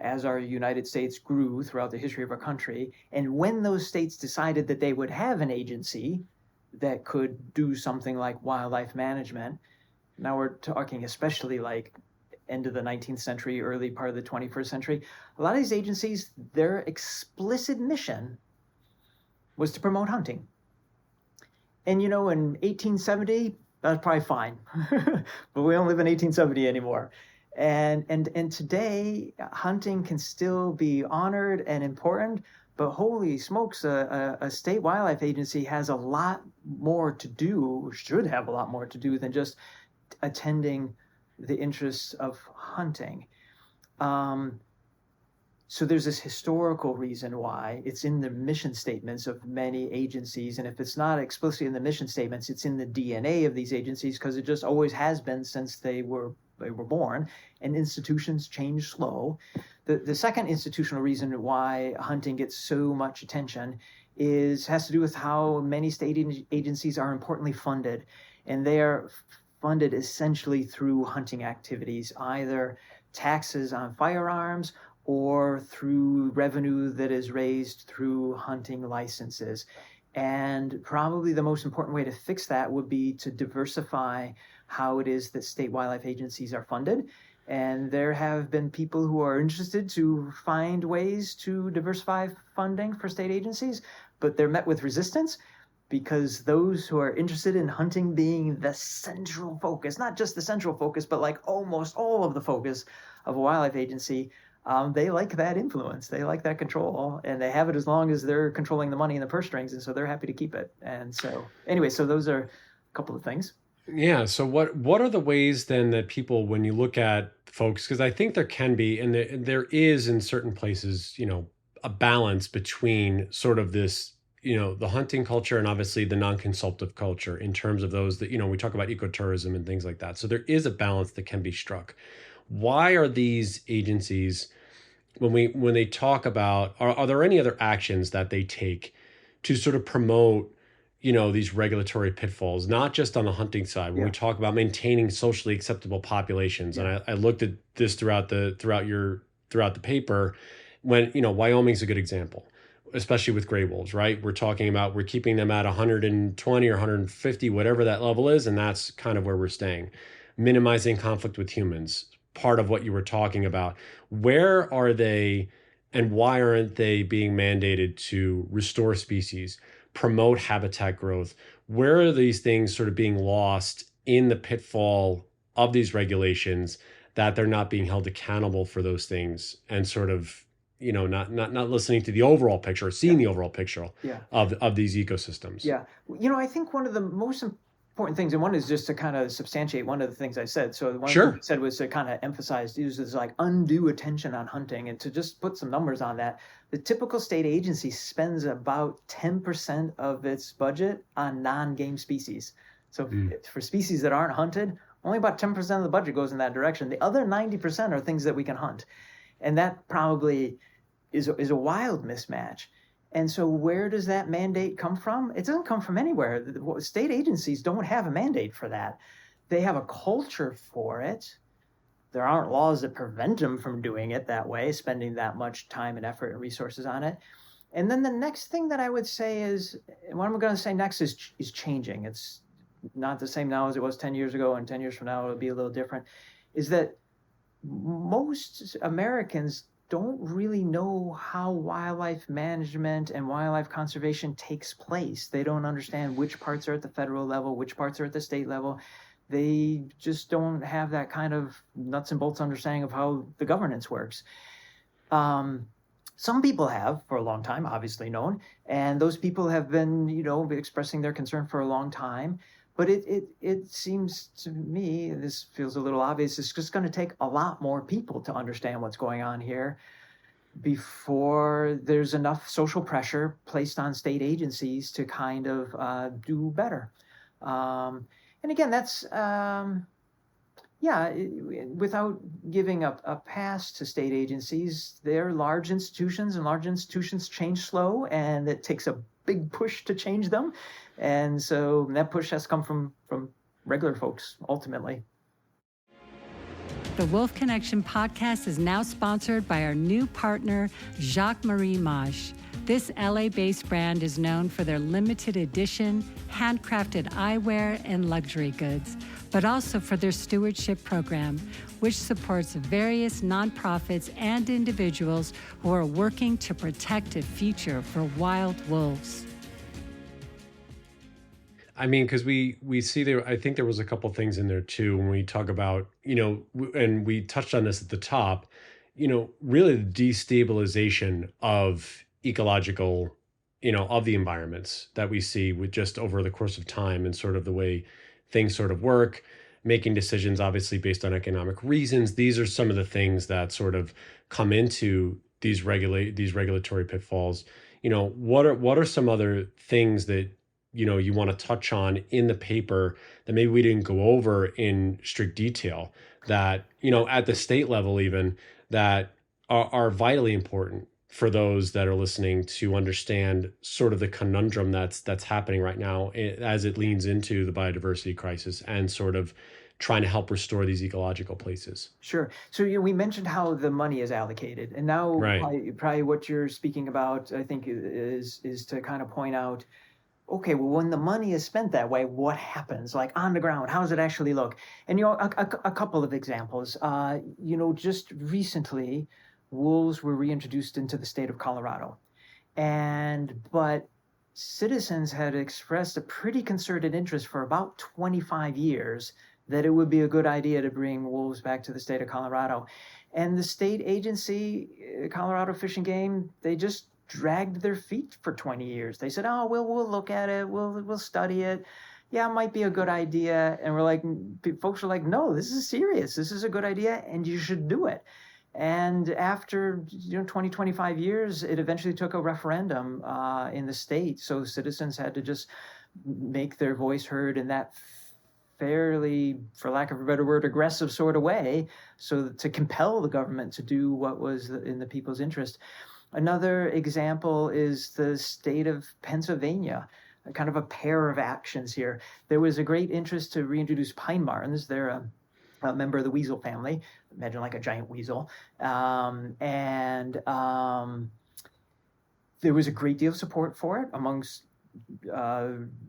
as our United States grew throughout the history of our country, and when those states decided that they would have an agency that could do something like wildlife management, now we're talking especially like end of the 19th century, early part of the 21st century, a lot of these agencies, their explicit mission was to promote hunting. And in 1870, that was probably fine, but we don't live in 1870 anymore. And today, hunting can still be honored and important, but holy smokes, a state wildlife agency has a lot more to do, should have a lot more to do than just attending the interests of hunting. So there's this historical reason why it's in the mission statements of many agencies. And if it's not explicitly in the mission statements, it's in the DNA of these agencies because it just always has been since they were born, and institutions change slow. The second institutional reason why hunting gets so much attention has to do with how many state agencies are importantly funded. And they are funded essentially through hunting activities, either taxes on firearms or through revenue that is raised through hunting licenses. And probably the most important way to fix that would be to diversify how it is that state wildlife agencies are funded. And there have been people who are interested to find ways to diversify funding for state agencies, but they're met with resistance because those who are interested in hunting being the central focus, not just the central focus, but like almost all of the focus of a wildlife agency, they like that influence, they like that control, and they have it as long as they're controlling the money and the purse strings, and so they're happy to keep it. And so anyway, so those are a couple of things. Yeah. So what are the ways then that people, when you look at folks, because I think there can be, and there is in certain places, a balance between sort of this, the hunting culture and obviously the non-consumptive culture in terms of those that, we talk about ecotourism and things like that. So there is a balance that can be struck. Why are these agencies, when they talk about, are there any other actions that they take to sort of promote, these regulatory pitfalls, not just on the hunting side, when we talk about maintaining socially acceptable populations? And I looked at this throughout the paper when, Wyoming's a good example, especially with gray wolves, right? We're talking about, we're keeping them at 120 or 150, whatever that level is. And that's kind of where we're staying. Minimizing conflict with humans, part of what you were talking about. Where are they and why aren't they being mandated to restore species, promote habitat growth? Where are these things sort of being lost in the pitfall of these regulations that they're not being held accountable for those things and sort of, not listening to the overall picture or seeing the overall picture of these ecosystems? Yeah. I think one of the most important things, and one is just to kind of substantiate one of the things I said. So one thing I said was to kind of emphasize this like undue attention on hunting, and to just put some numbers on that. The typical state agency spends about 10% of its budget on non-game species. So for species that aren't hunted, only about 10% of the budget goes in that direction. The other 90% are things that we can hunt. And that probably is a wild mismatch. And so where does that mandate come from? It doesn't come from anywhere. State agencies don't have a mandate for that. They have a culture for it. There aren't laws that prevent them from doing it that way, spending that much time and effort and resources on it. And then the next thing that I would say is, what I'm going to say next is changing. It's not the same now as it was 10 years ago, and 10 years from now it'll be a little different, is that most Americans don't really know how wildlife management and wildlife conservation takes place. They don't understand which parts are at the federal level, which parts are at the state level. They just don't have that kind of nuts and bolts understanding of how the governance works. Some people have for a long time, obviously known, and those people have been, expressing their concern for a long time. But it seems to me, this feels a little obvious, it's just going to take a lot more people to understand what's going on here before there's enough social pressure placed on state agencies to kind of do better. And again, that's, Yeah, without giving a pass to state agencies, they're large institutions, and large institutions change slow, and it takes a big push to change them. And so that push has come from regular folks ultimately. The Wolf Connection podcast is now sponsored by our new partner, Jacques-Marie Mage. This LA-based brand is known for their limited edition, handcrafted eyewear and luxury goods, but also for their stewardship program, which supports various nonprofits and individuals who are working to protect a future for wild wolves. I mean, because we see there, I think there was a couple things in there too when we talk about, and we touched on this at the top, really the destabilization of ecological, of the environments that we see with just over the course of time and sort of the way things sort of work, making decisions obviously based on economic reasons. These are some of the things that sort of come into these regulatory pitfalls. What are some other things that you want to touch on in the paper that maybe we didn't go over in strict detail that, at the state level even, that are vitally important for those that are listening to understand sort of the conundrum that's happening right now as it leans into the biodiversity crisis and sort of trying to help restore these ecological places. Sure. So we mentioned how the money is allocated, and now Right. probably what you're speaking about, I think, is to kind of point out, okay, well, when the money is spent that way, what happens? Like on the ground, how does it actually look? And a couple of examples. Just recently, wolves were reintroduced into the state of Colorado, but citizens had expressed a pretty concerted interest for about 25 years that it would be a good idea to bring wolves back to the state of Colorado. And the state agency, Colorado Fish and Game, they just dragged their feet for 20 years. They said, "Oh, we'll look at it. We'll study it. Yeah, it might be a good idea." And we're like, folks are like, "No, this is serious. This is a good idea, and you should do it." And after 20, 25 years, it eventually took a referendum in the state. So citizens had to just make their voice heard in that fairly, for lack of a better word, aggressive sort of way, so to compel the government to do what was in the people's interest. Another example is the state of Pennsylvania, kind of a pair of actions here. There was a great interest to reintroduce pine martens. They're a member of the weasel family. Imagine like a giant weasel. There was a great deal of support for it amongst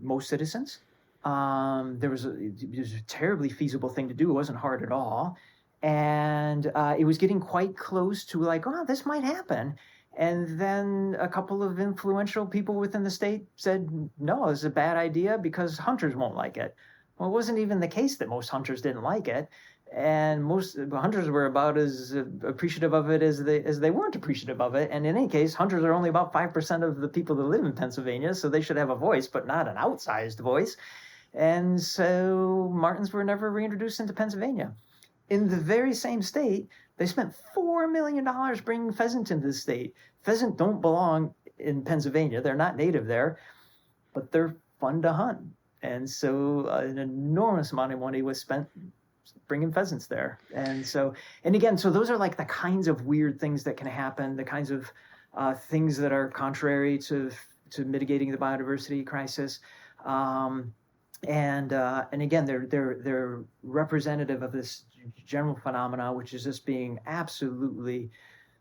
most citizens. It was a terribly feasible thing to do. It wasn't hard at all. And it was getting quite close to like, oh, this might happen. And then a couple of influential people within the state said, no, it's a bad idea because hunters won't like it. Well, it wasn't even the case that most hunters didn't like it. And most hunters were about as appreciative of it as they weren't appreciative of it. And in any case, hunters are only about 5% of the people that live in Pennsylvania, so they should have a voice, but not an outsized voice. And so martens were never reintroduced into Pennsylvania. In the very same state, they spent $4 million bringing pheasant into the state. Pheasant don't belong in Pennsylvania. They're not native there, but they're fun to hunt. And so an enormous amount of money was spent bringing pheasants there. And again, so those are like the kinds of weird things that can happen, the kinds of things that are contrary to mitigating the biodiversity crisis. And again, they're representative of this general phenomena, which is just being absolutely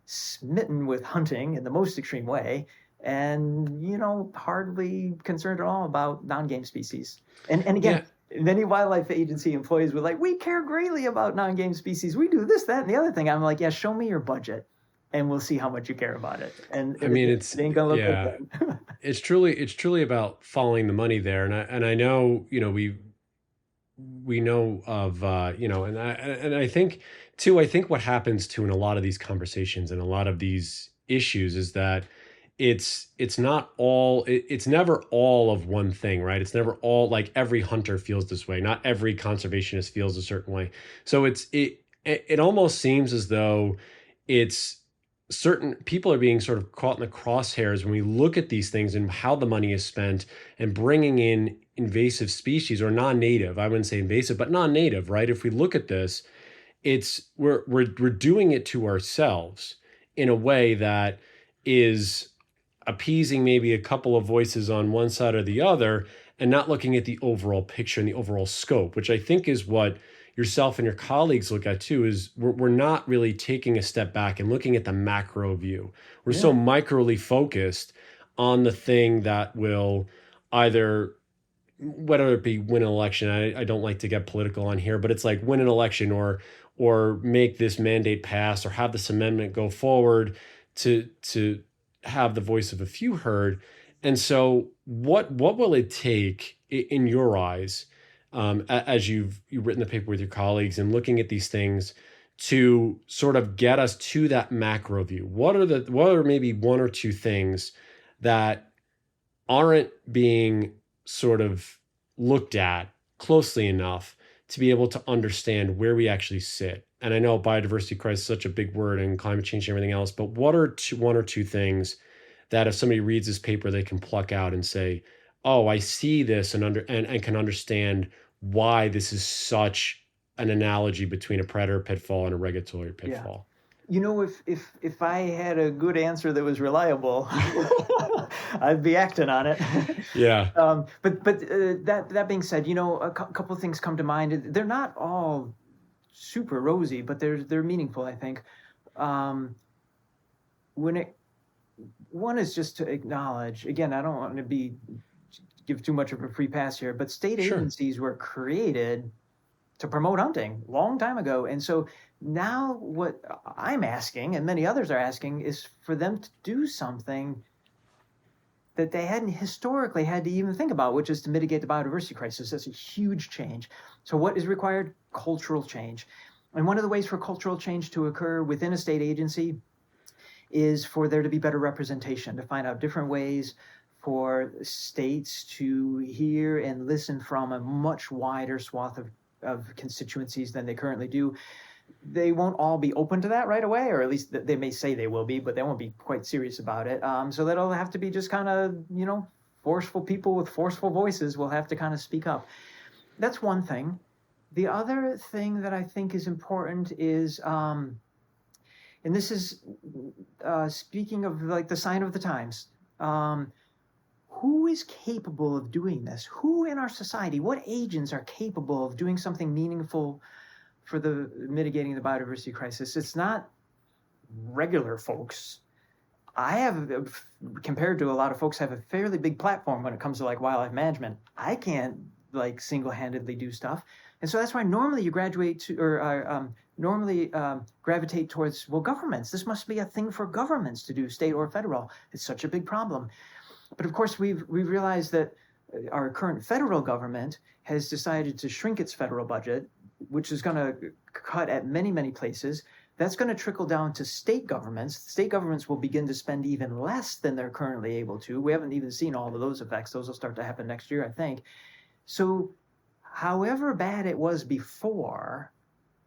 smitten with hunting in the most extreme way, and hardly concerned at all about non-game species. And again, many wildlife agency employees were like, "We care greatly about non-game species. We do this, that, and the other thing." I'm like, "Yeah, show me your budget, and we'll see how much you care about it." And I mean, it ain't gonna look good then. It's truly about following the money there, and I know we know of and I think too. I think what happens too in a lot of these conversations and a lot of these issues is that it's not all it's never all of one thing, right? It's never all like every hunter feels this way. Not every conservationist feels a certain way. So it almost seems as though it's certain people are being sort of caught in the crosshairs when we look at these things and how the money is spent and bringing in invasive species or non-native. I wouldn't say invasive, but non-native, right? If we look at this, it's we're doing it to ourselves in a way that is appeasing maybe a couple of voices on one side or the other and not looking at the overall picture and the overall scope, which I think is what yourself and your colleagues look at too, is we're not really taking a step back and looking at the macro view. We're so microly focused on the thing that will either, whether it be win an election, I don't like to get political on here, but it's like win an election or make this mandate pass or have this amendment go forward to have the voice of a few heard. And so what will it take in your eyes, as you've written the paper with your colleagues and looking at these things to sort of get us to that macro view? What are maybe one or two things that aren't being sort of looked at closely enough to be able to understand where we actually sit? And I know biodiversity crisis is such a big word and climate change and everything else, but what are one or two things that if somebody reads this paper, they can pluck out and say, oh, I see this and can understand why this is such an analogy between a predator pitfall and a regulatory pitfall? You know, if I had a good answer that was reliable, I'd be acting on it. Yeah. But that being said, you know, a couple of things come to mind. They're not all super rosy, but they're meaningful, I think. One is just to acknowledge, again, I don't want to give too much of a free pass here, but state agencies were created to promote hunting long time ago. And so now what I'm asking, and many others are asking, is for them to do something that they hadn't historically had to even think about, which is to mitigate the biodiversity crisis. That's a huge change. So what is required? Cultural change. And one of the ways for cultural change to occur within a state agency is for there to be better representation, to find out different ways for states to hear and listen from a much wider swath of constituencies than they currently do. They won't all be open to that right away, or at least they may say they will be, but they won't be quite serious about it. So that'll have to be just kind of, you know, forceful people with forceful voices will have to kind of speak up. That's one thing. The other thing that I think is important is, and this is speaking of like the sign of the times, who is capable of doing this? Who in our society, what agents are capable of doing something meaningful for the mitigating the biodiversity crisis? It's not regular folks. I have, compared to a lot of folks, have a fairly big platform when it comes to like wildlife management. I can't like single-handedly do stuff. And so that's why normally you gravitate towards, well, governments. This must be a thing for governments to do, state or federal. It's such a big problem. But of course, we've realized that our current federal government has decided to shrink its federal budget, which is going to cut at many, many places. That's going to trickle down to state governments. State governments will begin to spend even less than they're currently able to. We haven't even seen all of those effects. Those will start to happen next year, I think. So however bad it was before,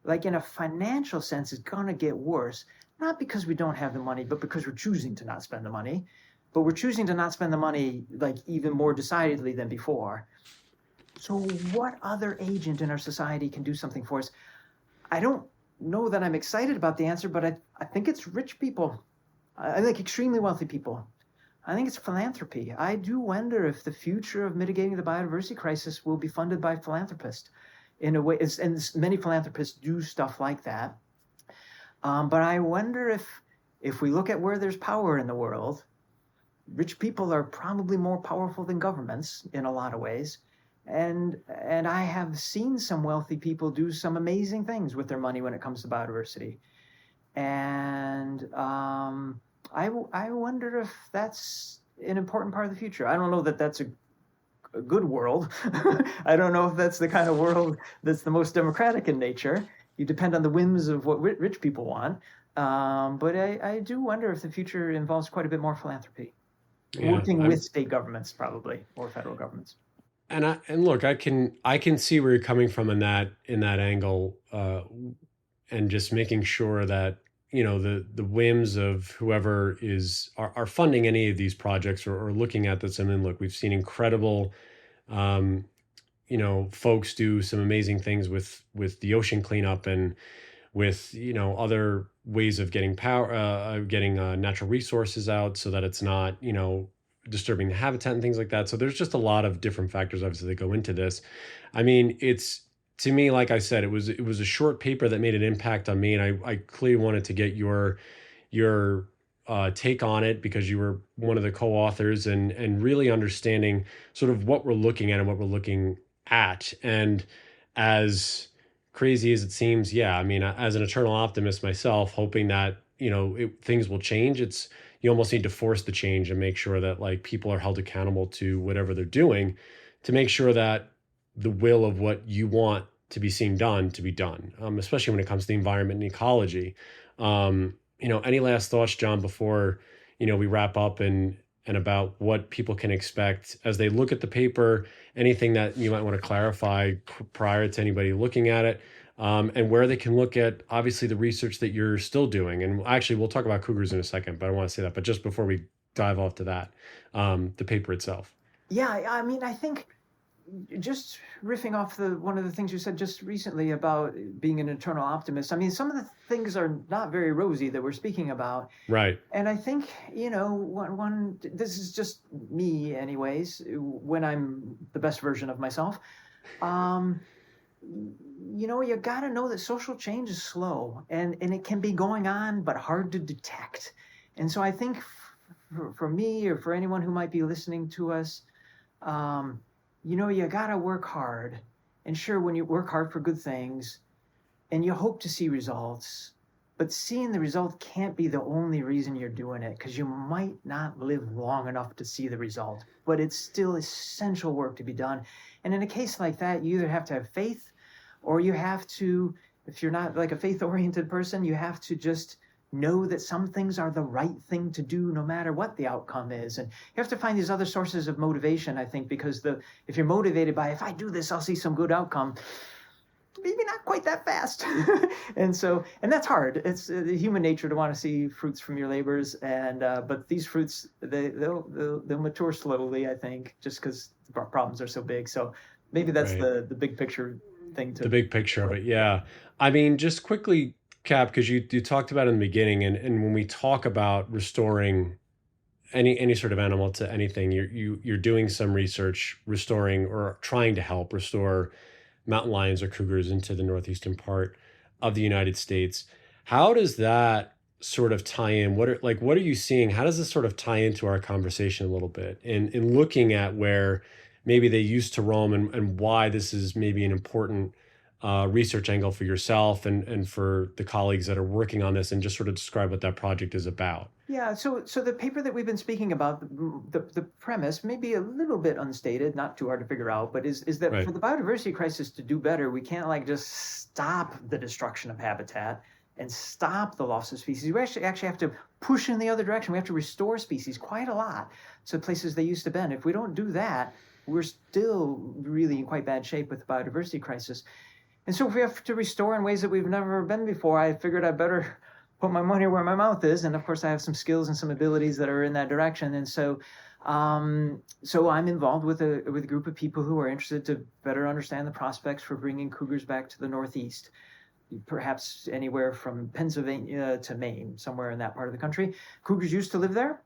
like in a financial sense, it's going to get worse, not because we don't have the money, but because we're choosing to not spend the money. But we're choosing to not spend the money like even more decidedly than before. So what other agent in our society can do something for us? I don't know that I'm excited about the answer, but I think it's rich people. I think extremely wealthy people. I think it's philanthropy. I do wonder if the future of mitigating the biodiversity crisis will be funded by philanthropists in a way, and many philanthropists do stuff like that. But I wonder if we look at where there's power in the world, rich people are probably more powerful than governments in a lot of ways. And I have seen some wealthy people do some amazing things with their money when it comes to biodiversity. And I wonder if that's an important part of the future. I don't know that that's a good world. I don't know if that's the kind of world that's the most democratic in nature. You depend on the whims of what rich people want. But I do wonder if the future involves quite a bit more philanthropy. Yeah, working with state governments probably, or federal governments. And look, I can see where you're coming from in that angle, and just making sure that the whims of whoever are funding any of these projects or looking at this. I mean, look, we've seen incredible, um, folks do some amazing things with the ocean cleanup and with other ways of getting power, getting natural resources out so that it's not disturbing the habitat and things like that. So there's just a lot of different factors obviously that go into this. I mean, it's to me, like I said, it was a short paper that made an impact on me, and I clearly wanted to get your take on it because you were one of the co-authors and really understanding sort of what we're looking at and what we're looking at. And as crazy as it seems, yeah, I mean, as an eternal optimist myself, hoping that things will change. You almost need to force the change and make sure that like people are held accountable to whatever they're doing, to make sure that the will of what you want to be seen done to be done, especially when it comes to the environment and ecology. Any last thoughts, John, before we wrap up and about what people can expect as they look at the paper? Anything that you might want to clarify prior to anybody looking at it, and where they can look at obviously the research that you're still doing. And actually, we'll talk about cougars in a second, but I want to say that. But just before we dive off to that, the paper itself. Yeah, I mean, I think just riffing off one of the things you said just recently about being an eternal optimist. I mean, some of the things are not very rosy that we're speaking about. Right. And I think, this is just me anyways, when I'm the best version of myself. You got to know that social change is slow and it can be going on, but hard to detect. And so I think for me or for anyone who might be listening to us, you got to work hard. And sure, when you work hard for good things and you hope to see results, but seeing the result can't be the only reason you're doing it, because you might not live long enough to see the result, but it's still essential work to be done. And in a case like that, you either have to have faith, or you have to, if you're not like a faith-oriented person, you have to just know that some things are the right thing to do no matter what the outcome is. And you have to find these other sources of motivation, I think, because if you're motivated by, if I do this, I'll see some good outcome, maybe not quite that fast. and that's hard. It's the human nature to want to see fruits from your labors. And but these fruits, they'll mature slowly, I think, just because the problems are so big. So maybe that's right. the big picture thing. The big picture of it, yeah. I mean, just quickly, Cap, because you talked about it in the beginning, and when we talk about restoring any sort of animal to anything, you're doing some research restoring or trying to help restore mountain lions or cougars into the northeastern part of the United States. How does that sort of tie in? What are you seeing? How does this sort of tie into our conversation a little bit in looking at where maybe they used to roam and why this is maybe an important research angle for yourself and for the colleagues that are working on this, and just sort of describe what that project is about? Yeah, so the paper that we've been speaking about, the premise may be a little bit unstated, not too hard to figure out, but is that Right. for the biodiversity crisis to do better, we can't just stop the destruction of habitat and stop the loss of species. We actually have to push in the other direction. We have to restore species quite a lot to places they used to be. If we don't do that, we're still really in quite bad shape with the biodiversity crisis. And so if we have to restore in ways that we've never been before, I figured I'd better put my money where my mouth is. And of course, I have some skills and some abilities that are in that direction. And so I'm involved with a group of people who are interested to better understand the prospects for bringing cougars back to the Northeast, perhaps anywhere from Pennsylvania to Maine, somewhere in that part of the country. Cougars used to live there.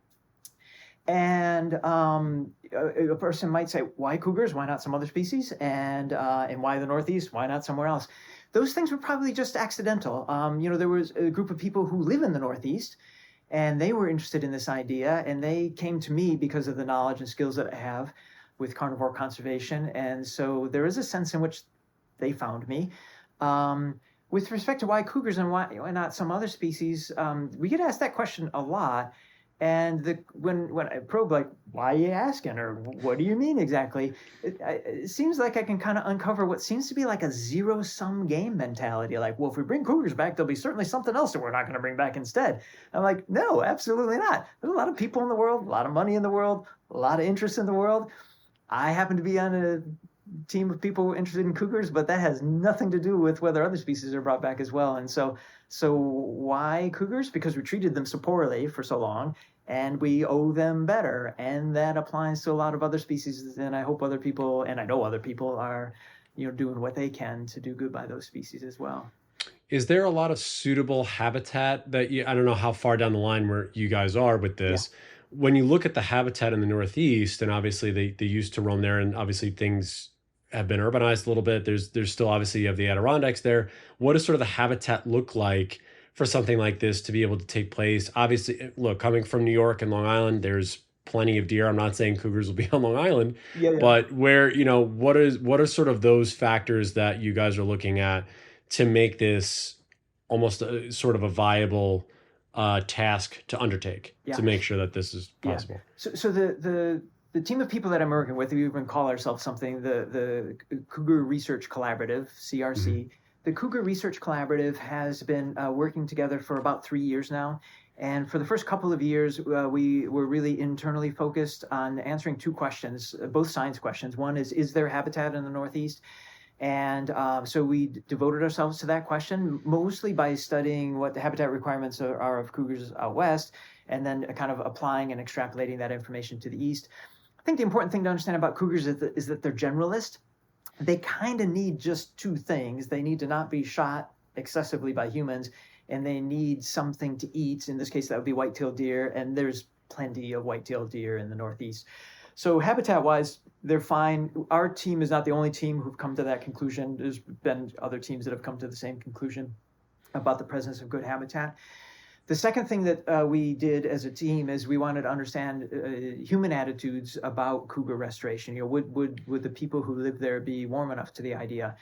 And a person might say, why cougars? Why not some other species? And why the Northeast? Why not somewhere else? Those things were probably just accidental. There was a group of people who live in the Northeast, and they were interested in this idea, and they came to me because of the knowledge and skills that I have with carnivore conservation. And so there is a sense in which they found me. With respect to why cougars and why not some other species, we get asked that question a lot. And when I probe, why are you asking, or what do you mean exactly? It seems like I can kind of uncover what seems to be like a zero-sum game mentality. Well, if we bring cougars back, there'll be certainly something else that we're not going to bring back instead. I'm like, no, absolutely not. There's a lot of people in the world, a lot of money in the world, a lot of interest in the world. I happen to be on team of people interested in cougars, but that has nothing to do with whether other species are brought back as well. And so why cougars? Because we treated them so poorly for so long, and we owe them better. And that applies to a lot of other species. And I hope other people, and I know other people, are doing what they can to do good by those species as well. Is there a lot of suitable habitat that I don't know how far down the line where you guys are with this. When you look at the habitat in the Northeast, and obviously they used to roam there, and obviously things have been urbanized a little bit. There's still obviously you have the Adirondacks there. What does sort of the habitat look like for something like this to be able to take place? Obviously, look, coming from New York and Long Island, there's plenty of deer. I'm not saying cougars will be on Long Island, but where, what are sort of those factors that you guys are looking at to make this almost sort of a viable task to undertake to make sure that this is possible? So the team of people that I'm working with, we even call ourselves something, the Cougar Research Collaborative, CRC. Mm-hmm. The Cougar Research Collaborative has been working together for about 3 years now. And for the first couple of years, we were really internally focused on answering two questions, both science questions. One is there habitat in the Northeast? And so we devoted ourselves to that question, mostly by studying what the habitat requirements are of cougars out west, and then kind of applying and extrapolating that information to the east. I think the important thing to understand about cougars is that they're generalist. They kind of need just two things. They need to not be shot excessively by humans, and they need something to eat. In this case, that would be white-tailed deer, and there's plenty of white-tailed deer in the Northeast. So habitat-wise, they're fine. Our team is not the only team who've come to that conclusion. There's been other teams that have come to the same conclusion about the presence of good habitat. The second thing that we did as a team is we wanted to understand human attitudes about cougar restoration. Would the people who live there be warm enough to the idea?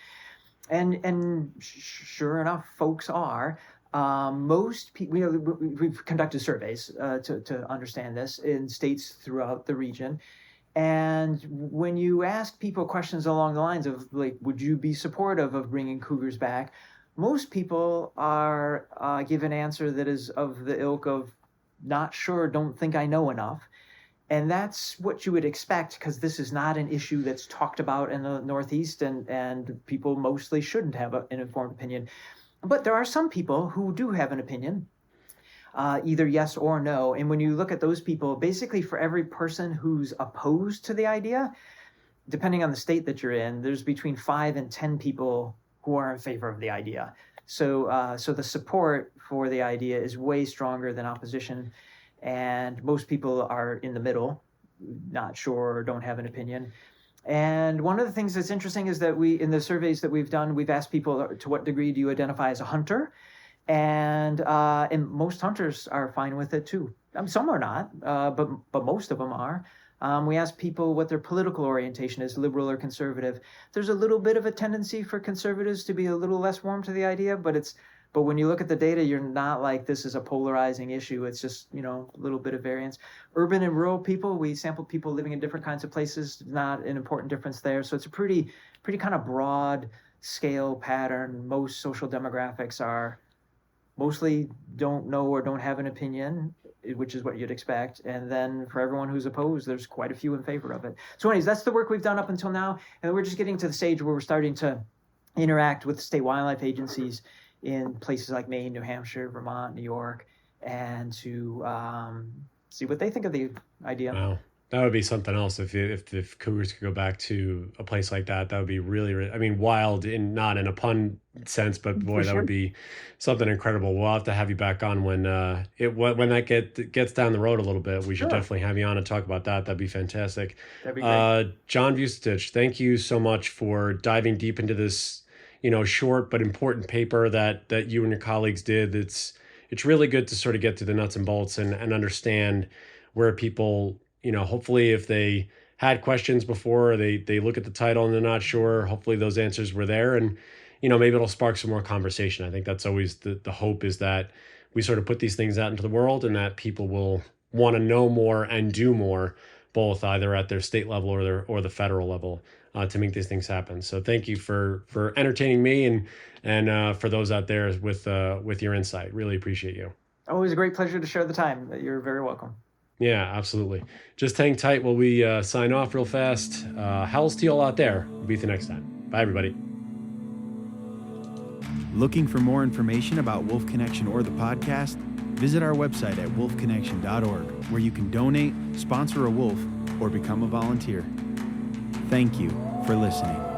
And sure enough, folks are. Most people, we've conducted surveys to understand this in states throughout the region. And when you ask people questions along the lines of, like, would you be supportive of bringing cougars back? Most people are give an answer that is of the ilk of not sure, don't think I know enough. And that's what you would expect, because this is not an issue that's talked about in the Northeast, and people mostly shouldn't have an informed opinion. But there are some people who do have an opinion, either yes or no. And when you look at those people, basically for every person who's opposed to the idea, depending on the state that you're in, there's between 5 and 10 people who are in favor of the idea. So the support for the idea is way stronger than opposition. And most people are in the middle, not sure or don't have an opinion. And one of the things that's interesting is that in the surveys that we've done, we've asked people, to what degree do you identify as a hunter? And most hunters are fine with it too. Some are not, but most of them are. We asked people what their political orientation is, liberal or conservative. There's a little bit of a tendency for conservatives to be a little less warm to the idea, but when you look at the data, you're not like this is a polarizing issue. It's just, a little bit of variance. Urban and rural people, we sampled people living in different kinds of places, not an important difference there. So it's a pretty kind of broad scale pattern. Most social demographics are mostly don't know or don't have an opinion, which is what you'd expect. And then for everyone who's opposed, there's quite a few in favor of it. So anyways, that's the work we've done up until now. And we're just getting to the stage where we're starting to interact with state wildlife agencies in places like Maine, New Hampshire, Vermont, New York, and to see what they think of the idea. Wow. That would be something else if cougars could go back to a place like that. That would be really, really, I mean, wild, not in a pun sense, but boy, that would be something incredible. We'll have to have you back on when that gets down the road a little bit. We should definitely have you on to talk about that. That'd be fantastic. That'd be great. John Vucetich, thank you so much for diving deep into this, short but important paper that you and your colleagues did. It's really good to sort of get to the nuts and bolts and understand where people, hopefully if they had questions before, they look at the title and they're not sure, hopefully those answers were there, and maybe it'll spark some more conversation. I think that's always the hope, is that we sort of put these things out into the world and that people will want to know more and do more, both either at their state level or the federal level, to make these things happen. So thank you for entertaining me and for those out there with your insight. Really appreciate you. Always a great pleasure to share the time. You're very welcome. Yeah, absolutely. Just hang tight while we sign off real fast. How's to y'all out there? We'll be with you next time. Bye, everybody. Looking for more information about Wolf Connection or the podcast? Visit our website at wolfconnection.org, where you can donate, sponsor a wolf, or become a volunteer. Thank you for listening.